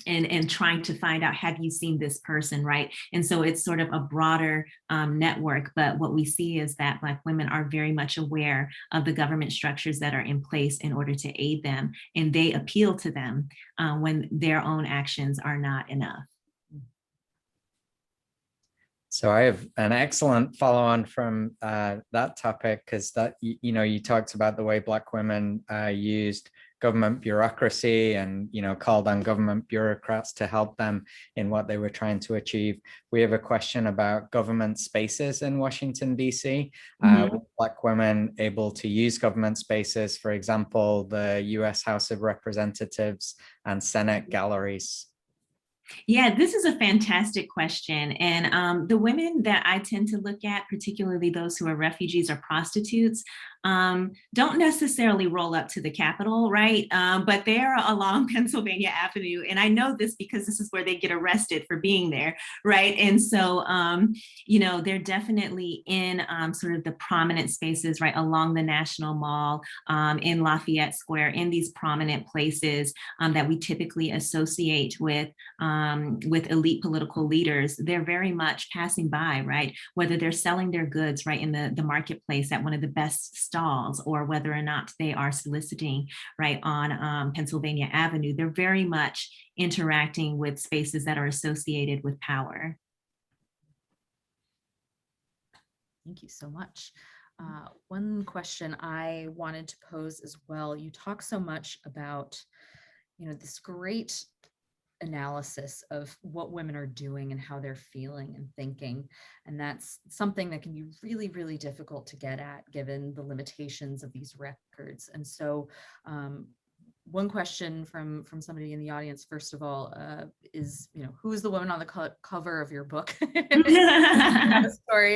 and trying to find out, have you seen this person, right? And so it's sort of a broader network, but what we see is that Black women are very much aware of the government structures that are in place in order to aid them, and they appeal to them when their own actions are not enough. So I have an excellent follow-on from that topic, because that, you know, you talked about the way Black women used government bureaucracy and, you know, called on government bureaucrats to help them in what they were trying to achieve. We have a question about government spaces in Washington, D.C. Were Black women able to use government spaces, for example, the U.S. House of Representatives and Senate galleries? Yeah, this is a fantastic question. And the women that I tend to look at, particularly those who are refugees or prostitutes, don't necessarily roll up to the Capitol, right? But they're along Pennsylvania Avenue. And I know this because this is where they get arrested for being there, right? And so, you know, they're definitely in sort of the prominent spaces, right, along the National Mall, in Lafayette Square, in these prominent places that we typically associate with elite political leaders. They're very much passing by, right? Whether they're selling their goods, right, in the marketplace at one of the best stalls, or whether or not they are soliciting, right, on Pennsylvania Avenue, they're very much interacting with spaces that are associated with power. Thank you so much. One question I wanted to pose as well, you talk so much about, you know, this great analysis of what women are doing and how they're feeling and thinking. And that's something that can be really, really difficult to get at given the limitations of these records. And so one question from somebody in the audience, first of all, is, you know, who is the woman on the cover of your book? Story.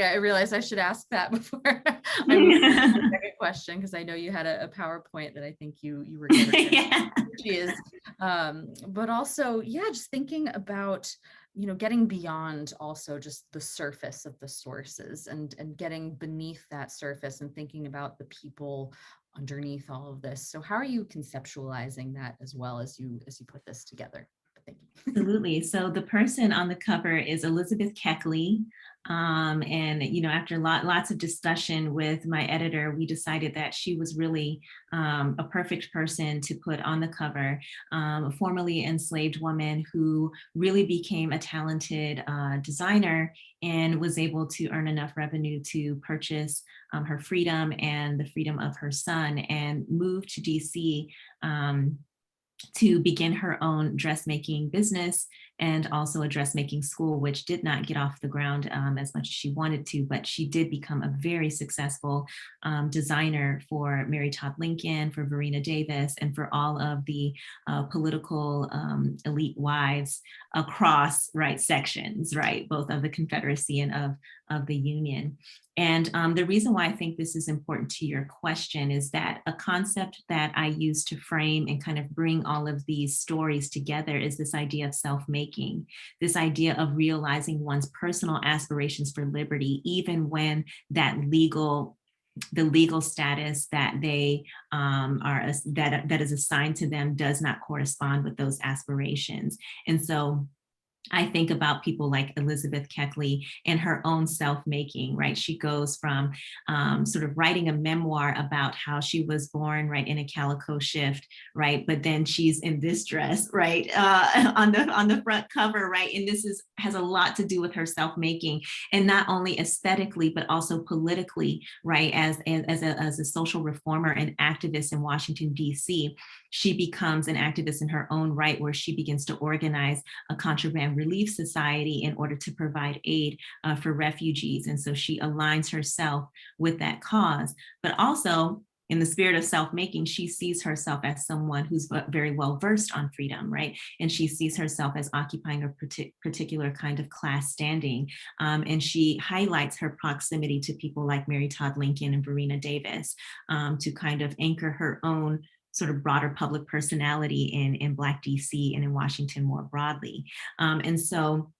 I realized I should ask that before I move to the second question, because I know you had a PowerPoint that I think you were given. Yeah. She is, but also, yeah, just thinking about, you know, getting beyond also just the surface of the sources and getting beneath that surface and thinking about the people underneath all of this. So how are you conceptualizing that as well as you put this together? Thank you. Absolutely. So the person on the cover is Elizabeth Keckley. And, you know, after lots of discussion with my editor, we decided that she was really a perfect person to put on the cover, a formerly enslaved woman who really became a talented designer and was able to earn enough revenue to purchase her freedom and the freedom of her son, and moved to DC to begin her own dressmaking business and also a dressmaking school, which did not get off the ground as much as she wanted to, but she did become a very successful designer for Mary Todd Lincoln, for Verena Davis, and for all of the political elite wives across, right, sections, right, both of the Confederacy and of the Union. And the reason why I think this is important to your question is that a concept that I use to frame and kind of bring all of these stories together is this idea of self-making, this idea of realizing one's personal aspirations for liberty, even when the legal status that they that is assigned to them does not correspond with those aspirations. And so I think about people like Elizabeth Keckley and her own self-making, right? She goes from sort of writing a memoir about how she was born, right, in a calico shift, right? But then she's in this dress, right, on the front cover, right? And this has a lot to do with her self-making, and not only aesthetically, but also politically, right? As a social reformer and activist in Washington, D.C., she becomes an activist in her own right, where she begins to organize a contraband relief society in order to provide aid for refugees. And so she aligns herself with that cause, but also in the spirit of self-making, she sees herself as someone who's very well versed on freedom, right? And she sees herself as occupying a particular kind of class standing. And she highlights her proximity to people like Mary Todd Lincoln and Verena Davis to kind of anchor her own sort of broader public personality in Black DC and in Washington more broadly. And so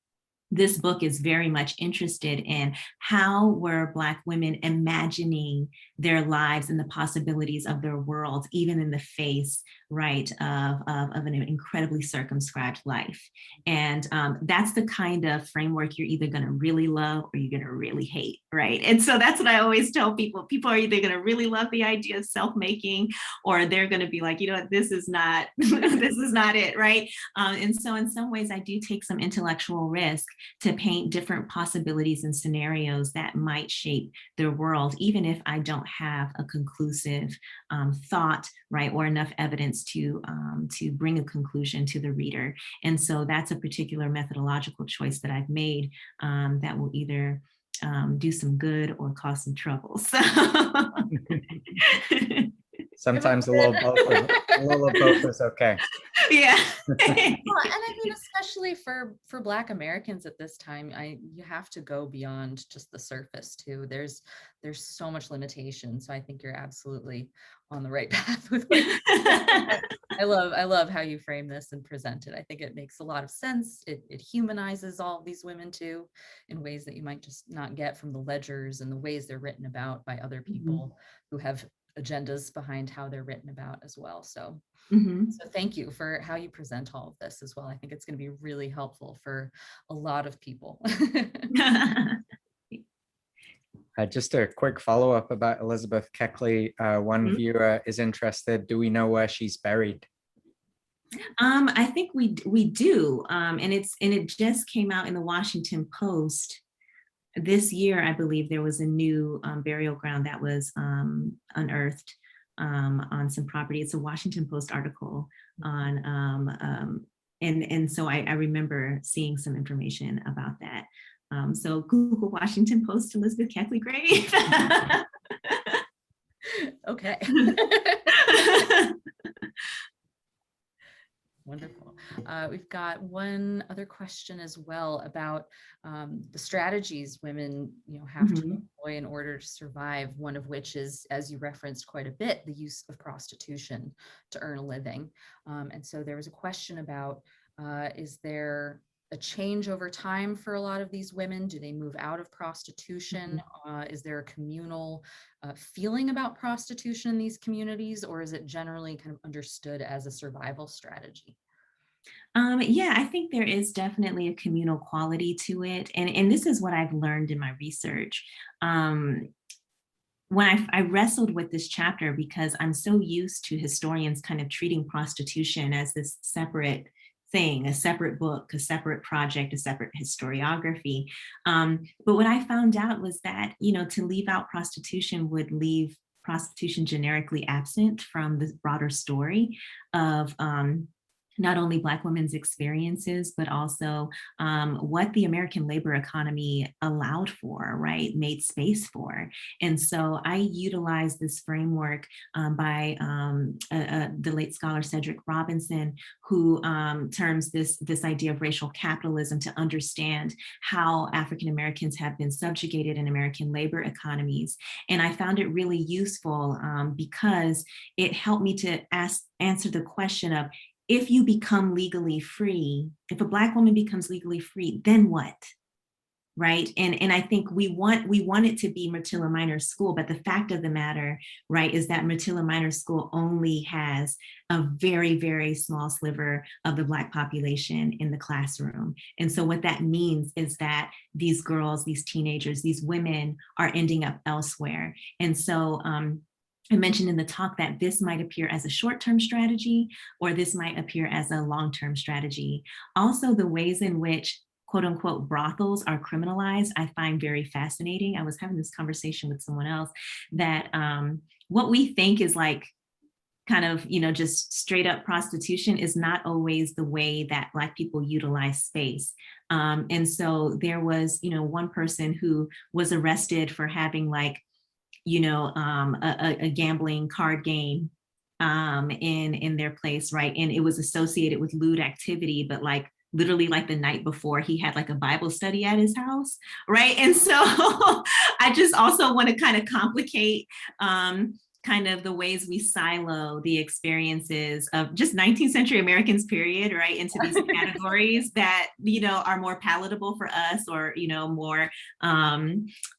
this book is very much interested in how were Black women imagining their lives and the possibilities of their worlds, even in the face, right, of an incredibly circumscribed life. And that's the kind of framework you're either going to really love or you're going to really hate, right? And so that's what I always tell people. People are either going to really love the idea of self-making, or they're going to be like, you know, this is not this is not it, right? And so in some ways, I do take some intellectual risk to paint different possibilities and scenarios that might shape their world, even if I don't have a conclusive thought, right, or enough evidence to bring a conclusion to the reader. And so that's a particular methodological choice that I've made that will either do some good or cause some trouble. So. Sometimes a little of both is okay. Yeah. Well, and I mean, especially for Black Americans at this time, you have to go beyond just the surface too. There's so much limitation. So I think you're absolutely on the right path with what I love how you frame this and present it. I think it makes a lot of sense. It humanizes all these women too, in ways that you might just not get from the ledgers and the ways they're written about by other people who have agendas behind how they're written about as well. So, so thank you for how you present all of this as well. I think it's going to be really helpful for a lot of people. Just a quick follow-up about Elizabeth Keckley. One viewer is interested. Do we know where she's buried? I think we do, and it just came out in the Washington Post this year. I believe there was a new burial ground that was unearthed on some property. It's a Washington Post article on, and so I remember seeing some information about that. So Google Washington Post Elizabeth Keckley grave. Okay. Wonderful. We've got one other question as well about the strategies women, have to employ in order to survive. One of which is, as you referenced quite a bit, the use of prostitution to earn a living. And so there was a question about, is there a change over time for a lot of these women? Do they move out of prostitution? Is there a communal feeling about prostitution in these communities, or is it generally kind of understood as a survival strategy? Yeah, I think there is definitely a communal quality to it. And this is what I've learned in my research. When I wrestled with this chapter, because I'm so used to historians kind of treating prostitution as this separate thing, a separate book, a separate project, a separate historiography. But what I found out was that, to leave out prostitution would leave prostitution generically absent from the broader story of not only Black women's experiences, but also what the American labor economy allowed for, right, made space for. And so I utilize this framework by the late scholar Cedric Robinson, who terms this idea of racial capitalism to understand how African Americans have been subjugated in American labor economies. And I found it really useful because it helped me to answer the question of, if you become legally free, if a Black woman becomes legally free, then what? Right. And I think we want it to be Myrtilla Minor School, but the fact of the matter, right, is that Myrtilla Minor School only has a very, very small sliver of the Black population in the classroom. And so what that means is that these girls, these teenagers, these women are ending up elsewhere. And so I mentioned in the talk that this might appear as a short-term strategy, or this might appear as a long-term strategy. Also, the ways in which quote unquote brothels are criminalized, I find very fascinating. I was having this conversation with someone else that what we think is like kind of, just straight up prostitution is not always the way that Black people utilize space. And so there was, one person who was arrested for having like, a gambling card game in their place, right? And it was associated with lewd activity, but like literally like the night before he had like a Bible study at his house, right? And so I just also want to kind of complicate kind of the ways we silo the experiences of just 19th century Americans, period, right, into these categories that, are more palatable for us, or,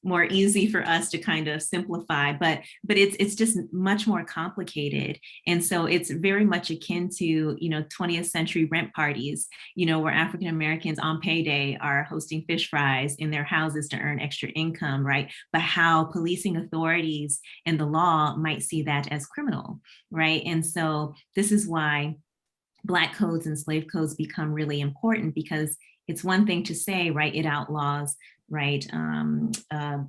more easy for us to kind of simplify, but it's just much more complicated. And so it's very much akin to, 20th century rent parties, where African Americans on payday are hosting fish fries in their houses to earn extra income, right? But how policing authorities and the law might see that as criminal, right? And so this is why Black codes and slave codes become really important, because it's one thing to say, right, it outlaws, right,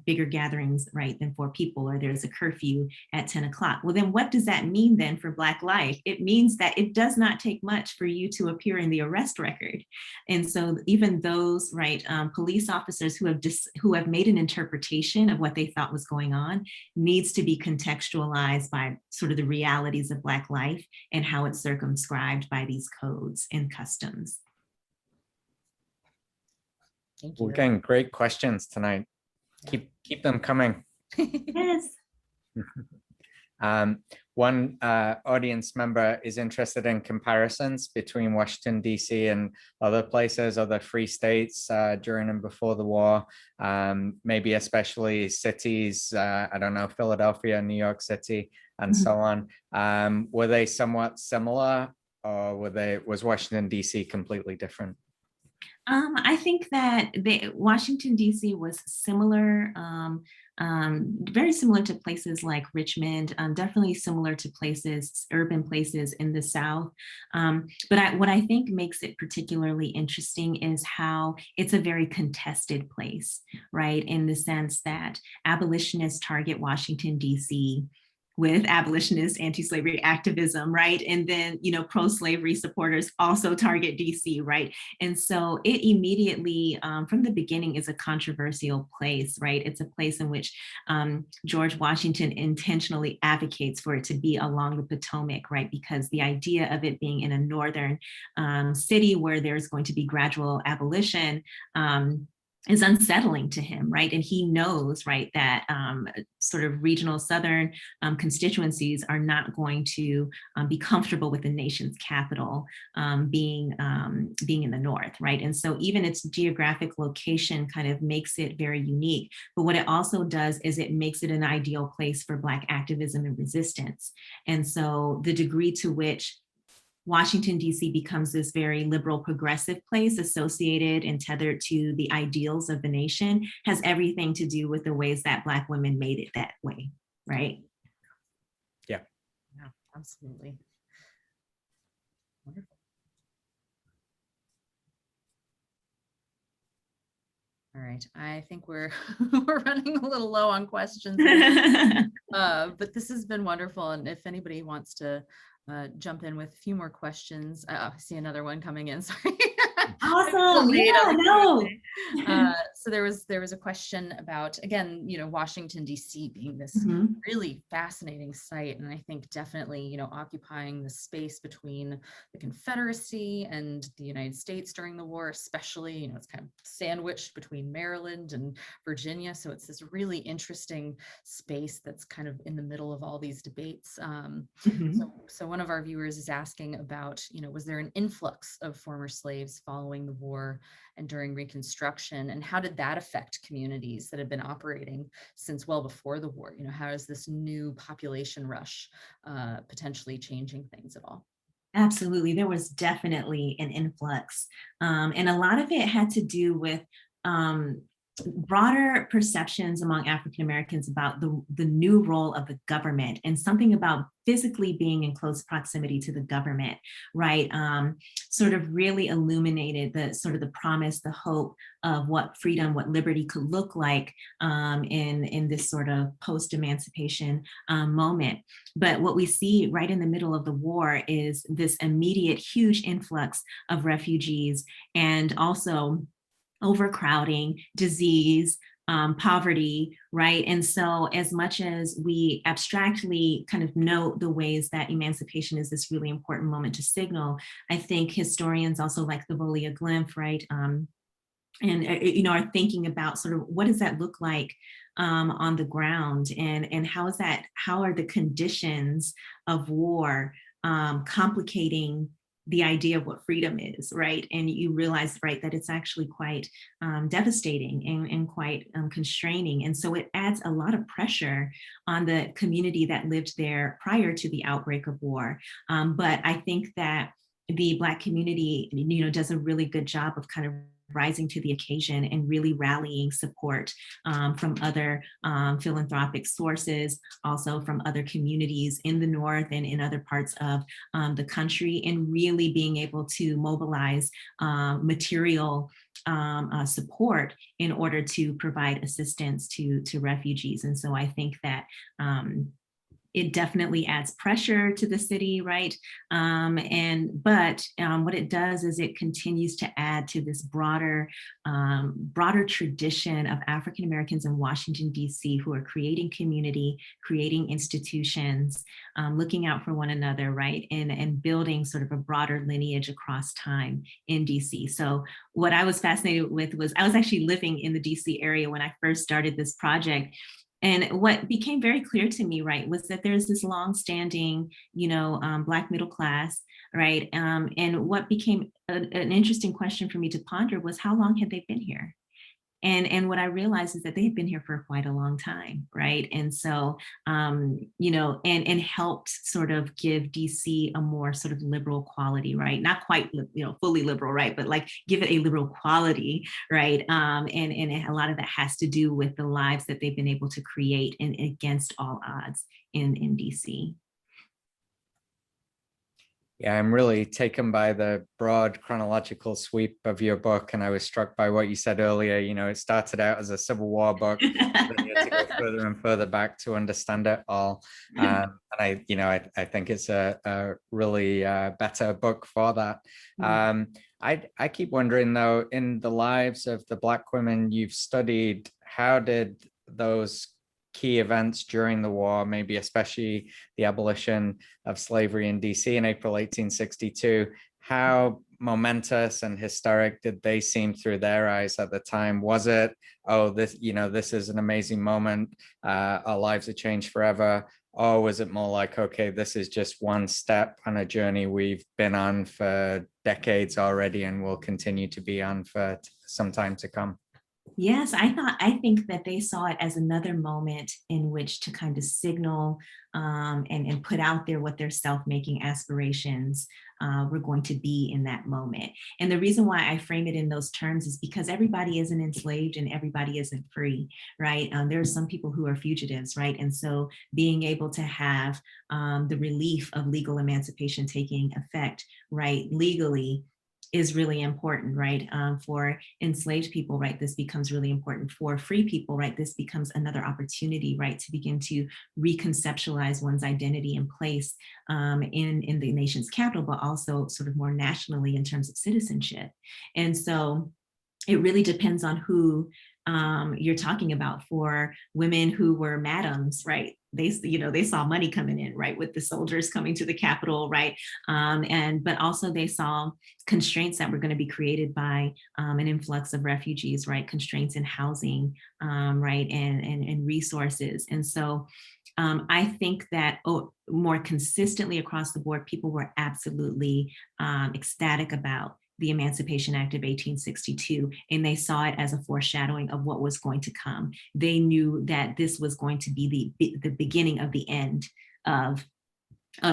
bigger gatherings, right, than 4 people, or there's a curfew at 10 o'clock. Well, then what does that mean then for Black life? It means that it does not take much for you to appear in the arrest record. And so even those, right, police officers who have made an interpretation of what they thought was going on needs to be contextualized by sort of the realities of Black life and how it's circumscribed by these codes and customs. Thank you. We're getting great questions tonight. Keep them coming. Yes. One audience member is interested in comparisons between Washington, D.C. and other places, other free states during and before the war, maybe especially cities, I don't know, Philadelphia, New York City, and so on. Were they somewhat similar, or was Washington, D.C. completely different? I think that Washington, D.C. was similar, very similar to places like Richmond, definitely similar to urban places in the South. But what I think makes it particularly interesting is how it's a very contested place, right? In the sense that abolitionists target Washington, D.C. with abolitionist anti-slavery activism, right? And then, pro-slavery supporters also target DC, right? And so it immediately, from the beginning, is a controversial place, right? It's a place in which George Washington intentionally advocates for it to be along the Potomac, right? Because the idea of it being in a northern city where there's going to be gradual abolition is unsettling to him, right? And he knows, right, that sort of regional Southern constituencies are not going to be comfortable with the nation's capital being in the North, right? And so even its geographic location kind of makes it very unique. But what it also does is it makes it an ideal place for Black activism and resistance. And so the degree to which Washington, D.C. becomes this very liberal, progressive place associated and tethered to the ideals of the nation has everything to do with the ways that Black women made it that way, right? Yeah, absolutely. Wonderful. All right, I think we're we're running a little low on questions, but this has been wonderful. And if anybody wants to jump in with a few more questions, I see another one coming in. Sorry. Awesome. Yeah, no. So there was a question about, again, Washington, D.C. being this Mhm. really fascinating site. And I think definitely, occupying the space between the Confederacy and the United States during the war, especially, it's kind of sandwiched between Maryland and Virginia. So it's this really interesting space that's kind of in the middle of all these debates. Mhm. So one of our viewers is asking about, was there an influx of former slaves following the war and during Reconstruction, and how did that affect communities that had been operating since well before the war? How is this new population rush potentially changing things at all? Absolutely. There was definitely an influx. And a lot of it had to do with um, broader perceptions among African Americans about the new role of the government and something about physically being in close proximity to the government, right? Sort of really illuminated the sort of the promise, the hope of what freedom, what liberty could look like in this sort of post-emancipation moment. But what we see right in the middle of the war is this immediate, huge influx of refugees and also overcrowding, disease, poverty, right? And so as much as we abstractly kind of note the ways that emancipation is this really important moment to signal, I think historians also like the Volia Glymph, right? And are thinking about sort of what does that look like on the ground, and how are the conditions of war complicating the idea of what freedom is, right? And you realize, right, that it's actually quite devastating and quite constraining. And so it adds a lot of pressure on the community that lived there prior to the outbreak of war. But I think that the Black community, does a really good job of kind of rising to the occasion and really rallying support from other philanthropic sources, also from other communities in the North and in other parts of the country, and really being able to mobilize material support in order to provide assistance to refugees. And so I think that it definitely adds pressure to the city, right? But what it does is it continues to add to this broader tradition of African Americans in Washington, D.C., who are creating community, creating institutions, looking out for one another, right? And building sort of a broader lineage across time in D.C. So what I was fascinated with was I was actually living in the D.C. area when I first started this project. And what became very clear to me, right, was that there's this long-standing, Black middle class, right? And what became an interesting question for me to ponder was how long had they been here? And what I realized is that they had been here for quite a long time, right? And so, and helped sort of give DC a more sort of liberal quality, right? Not quite, fully liberal, right? But like give it a liberal quality, right? And a lot of that has to do with the lives that they've been able to create and against all odds in DC. Yeah, I'm really taken by the broad chronological sweep of your book. And I was struck by what you said earlier. It started out as a Civil War book, then you had to go further and further back to understand it all. And I think it's a really better book for that. I keep wondering, though, in the lives of the Black women you've studied, how did those key events during the war, maybe especially the abolition of slavery in DC in April 1862, how momentous and historic did they seem through their eyes at the time? Was it, oh, this is an amazing moment, our lives have changed forever? Or was it more like, okay, this is just one step on a journey we've been on for decades already and will continue to be on for some time to come? Yes, I think that they saw it as another moment in which to kind of signal and put out there what their self-making aspirations were going to be in that moment. And the reason why I frame it in those terms is because everybody isn't enslaved and everybody isn't free, right? There are some people who are fugitives, right? And so being able to have the relief of legal emancipation taking effect, right, legally, is really important, right? For enslaved people, right, this becomes really important. For free people, right, this becomes another opportunity, right, to begin to reconceptualize one's identity and place in the nation's capital, but also sort of more nationally in terms of citizenship. And so it really depends on who you're talking about. For women who were madams, right? They saw money coming in, right, with the soldiers coming to the Capitol, right? But also they saw constraints that were going to be created by an influx of refugees, right? Constraints in housing, right, and resources. And so I think that more consistently across the board, people were absolutely ecstatic about the Emancipation Act of 1862, and they saw it as a foreshadowing of what was going to come. They knew that this was going to be the beginning of the end of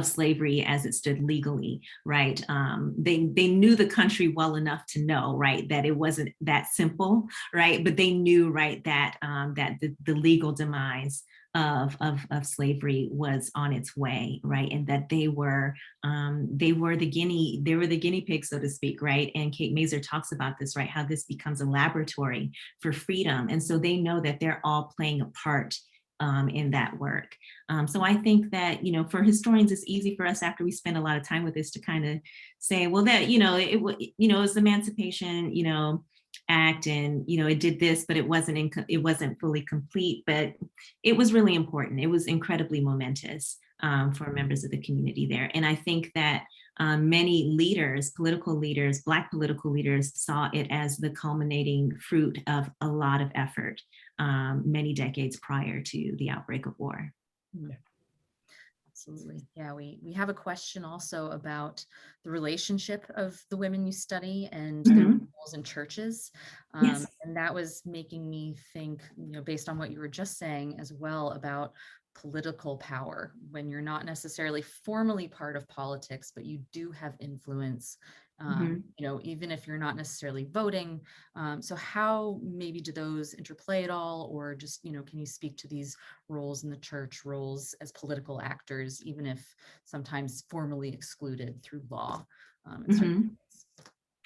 slavery as it stood legally, right? They knew the country well enough to know, right, that it wasn't that simple, right? But they knew, right, that that the legal demise of slavery was on its way, right, and that they were the guinea pig, so to speak, right? And Kate Mazur talks about this, right, how this becomes a laboratory for freedom, and so they know that they're all playing a part in that work. So I think that, for historians, it's easy for us after we spend a lot of time with this to kind of say, well, that, it was the Emancipation, Act, and it did this, but it wasn't fully complete, but it was really important. It was incredibly momentous for members of the community there. And I think that many leaders, political leaders, Black political leaders, saw it as the culminating fruit of a lot of effort many decades prior to the outbreak of war. Yeah. Absolutely. Yeah, we have a question also about the relationship of the women you study and their roles in churches. Yes. And that was making me think, based on what you were just saying as well, about political power when you're not necessarily formally part of politics, but you do have influence, even if you're not necessarily voting. So how maybe do those interplay at all, or just, can you speak to these roles in the church, roles as political actors, even if sometimes formally excluded through law?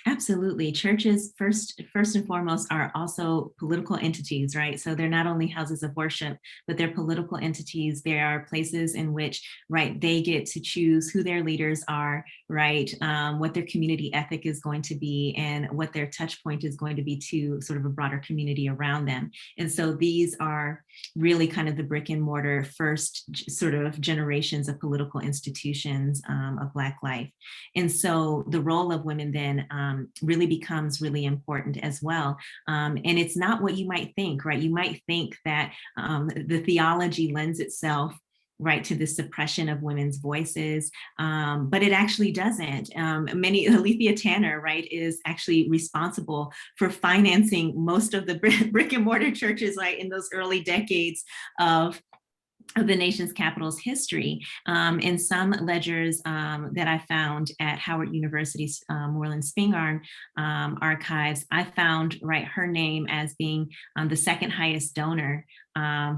Absolutely. Churches, first and foremost, are also political entities, right? So they're not only houses of worship, but they're political entities. They are places in which, right, they get to choose who their leaders are, right? What their community ethic is going to be, and what their touch point is going to be to sort of a broader community around them. And so these are really kind of the brick and mortar first sort of generations of political institutions of Black life. And so the role of women then really becomes really important as well. And it's not what you might think, right? You might think that the theology lends itself, right, to the suppression of women's voices, but it actually doesn't. Alethea Tanner, right, is actually responsible for financing most of the brick and mortar churches, right, in those early decades of the nation's capital's history. In some ledgers that I found at Howard University's Moreland Spingarn archives, I found, right, her name as being the second highest donor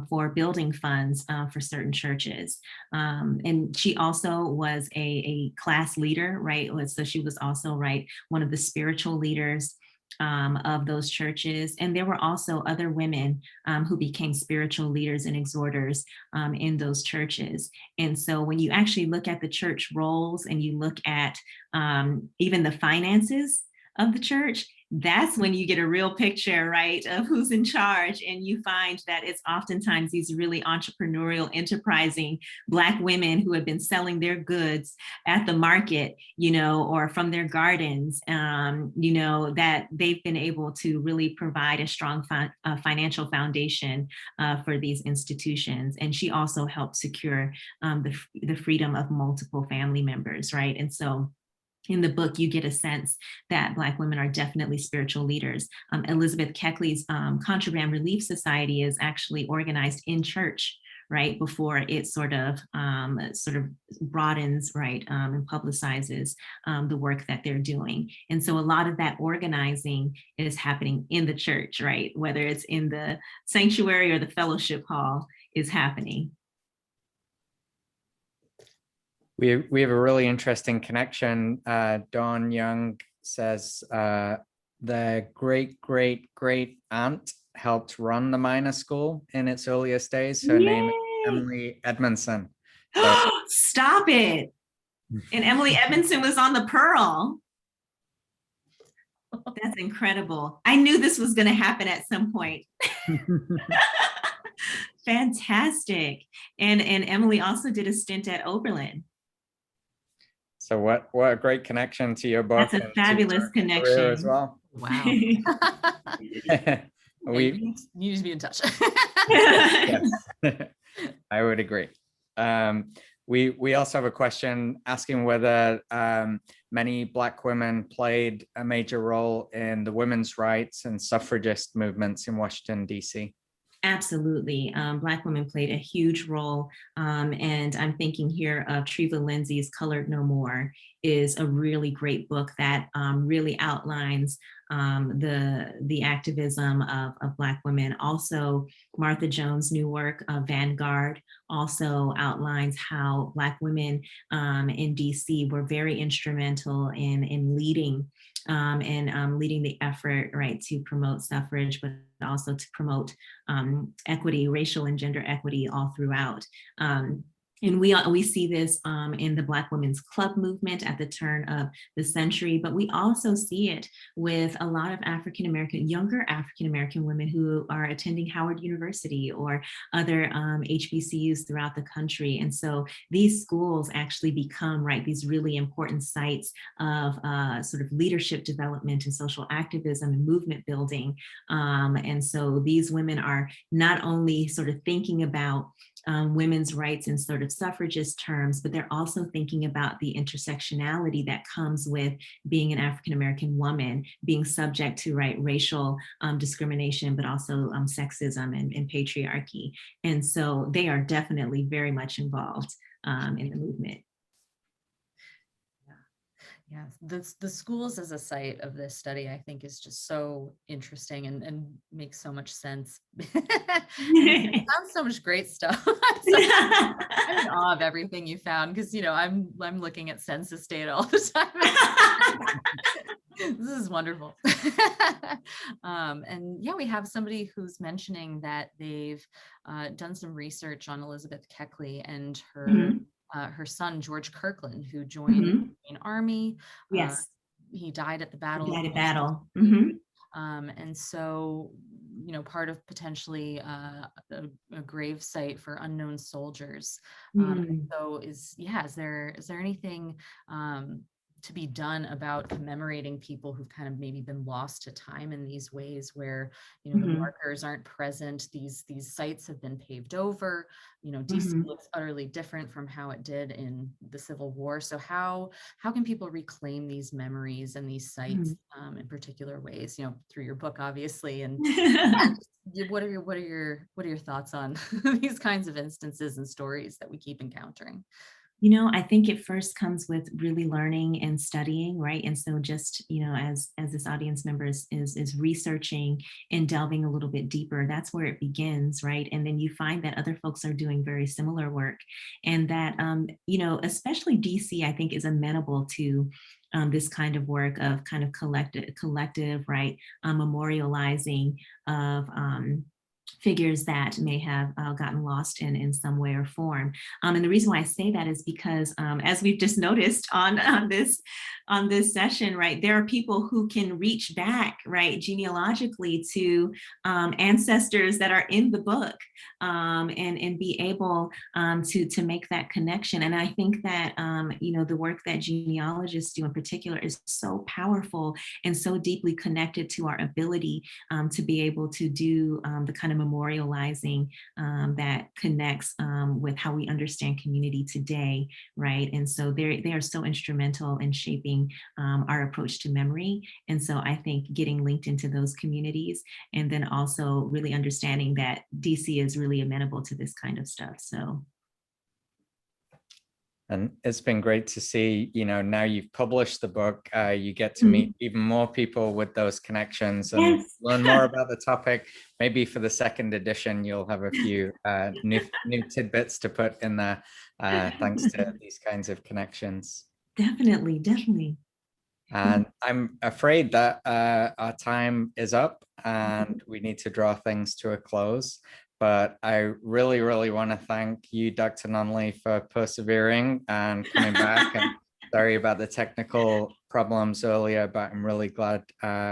for building funds for certain churches. And she also was a class leader, right? So she was also, right, one of the spiritual leaders of those churches. And there were also other women who became spiritual leaders and exhorters in those churches. And so when you actually look at the church roles and you look at even the finances of the church, that's when you get a real picture, right, of who's in charge. And you find that it's oftentimes these really entrepreneurial, enterprising Black women who have been selling their goods at the market, or from their gardens, that they've been able to really provide a strong financial foundation for these institutions. And she also helped secure the freedom of multiple family members, right? And so in the book, you get a sense that Black women are definitely spiritual leaders. Elizabeth Keckley's Contraband Relief Society is actually organized in church, right, before it sort of broadens, right, and publicizes the work that they're doing. And so a lot of that organizing is happening in the church, right, whether it's in the sanctuary or the fellowship hall is happening. We have a really interesting connection. Dawn Young says their great aunt helped run the minor school in its earliest days. Her name is Yay. Emily Edmondson. So, Stop it. And Emily Edmondson was on the Pearl. That's incredible. I knew this was going to happen at some point. Fantastic. And Emily also did a stint at Oberlin. so what a great connection to your book. That's a and to fabulous your connection career as well. Wow. We you need to be in touch. yes, I would agree. We also have a question asking whether many Black women played a major role in the women's rights and suffragist movements in Washington, D.C. Absolutely. Black women played a huge role. And I'm thinking here of Treva Lindsay's Colored No More is a really great book that really outlines the activism of Black women. Also, Martha Jones' new work, Vanguard, also outlines how Black women in DC were very instrumental in leading leading the effort, right, to promote suffrage, but also to promote equity, racial and gender equity all throughout. And we see this in the Black Women's Club movement at the turn of the century, but we also see it with a lot of younger African-American women who are attending Howard University or other HBCUs throughout the country. And so these schools actually become, right, these really important sites of sort of leadership development and social activism and movement building. And so these women are not only sort of thinking about women's rights in sort of suffragist terms, but they're also thinking about the intersectionality that comes with being an African-American woman, being subject to, right, racial discrimination, but also sexism and patriarchy. And so they are definitely very much involved in the movement. Yeah, the schools as a site of this study, I think, is just so interesting and makes so much sense. It sounds so much great stuff. I'm in awe of everything you found because, you know, I'm looking at census data all the time. This is wonderful. And yeah, we have somebody who's mentioning that they've done some research on Elizabeth Keckley and her her son, George Kirkland, who joined the Union Army. Yes. He died at the battle. He died at battle. And so, you know, part of potentially a grave site for unknown soldiers. So is there anything to be done about commemorating people who've kind of maybe been lost to time in these ways where, you know, the markers aren't present, these sites have been paved over, you know, DC looks utterly different from how it did in the Civil War. So how can people reclaim these memories and these sites in particular ways, you know, through your book, obviously, and what are your thoughts on these kinds of instances and stories that we keep encountering? You know, I think it first comes with really learning and studying, right? And so just, you know, as this audience member is researching and delving a little bit deeper, that's where it begins, right? And then you find that other folks are doing very similar work, and that, you know, especially DC, I think, is amenable to this kind of work of kind of collective, right? Memorializing of figures that may have gotten lost in some way or form. And the reason why I say that is because, as we've just noticed on this session, right, there are people who can reach back, right, genealogically to ancestors that are in the book, and be able to make that connection. And I think that, you know, the work that genealogists do in particular is so powerful and so deeply connected to our ability to be able to do the kind of memorializing that connects with how we understand community today, right? And so they are so instrumental in shaping our approach to memory. And so I think getting linked into those communities, and then also really understanding that DC is really amenable to this kind of stuff. So. And it's been great to see, you know, now you've published the book, you get to meet even more people with those connections and learn more about the topic. Maybe for the second edition, you'll have a few new tidbits to put in there, thanks to these kinds of connections. Definitely. And I'm afraid that our time is up and we need to draw things to a close. But I really, really want to thank you, Dr. Nunley, for persevering and coming back. And sorry about the technical problems earlier, but I'm really glad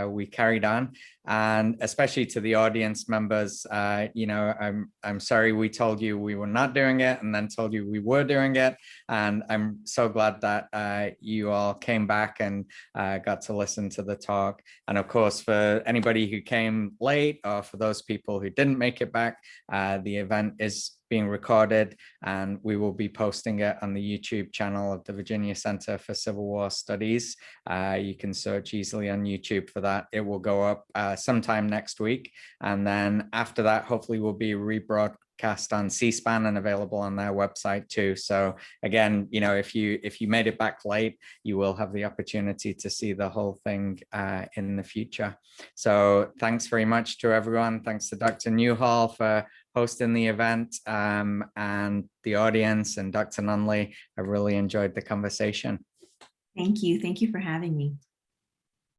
we carried on. And especially to the audience members, I'm sorry we told you we were not doing it and then told you we were doing it. And I'm so glad that you all came back and got to listen to the talk. And of course, for anybody who came late or for those people who didn't make it back, the event is being recorded and we will be posting it on the YouTube channel of the Virginia Center for Civil War Studies. You can search easily on YouTube for that. It will go up sometime next week. And then after that, hopefully will be rebroadcast on C-SPAN and available on their website too. So again, if you made it back late, you will have the opportunity to see the whole thing in the future. So thanks very much to everyone. Thanks to Dr. Newhall for hosting the event and the audience, and Dr. Nunley. I really enjoyed the conversation. Thank you. Thank you for having me.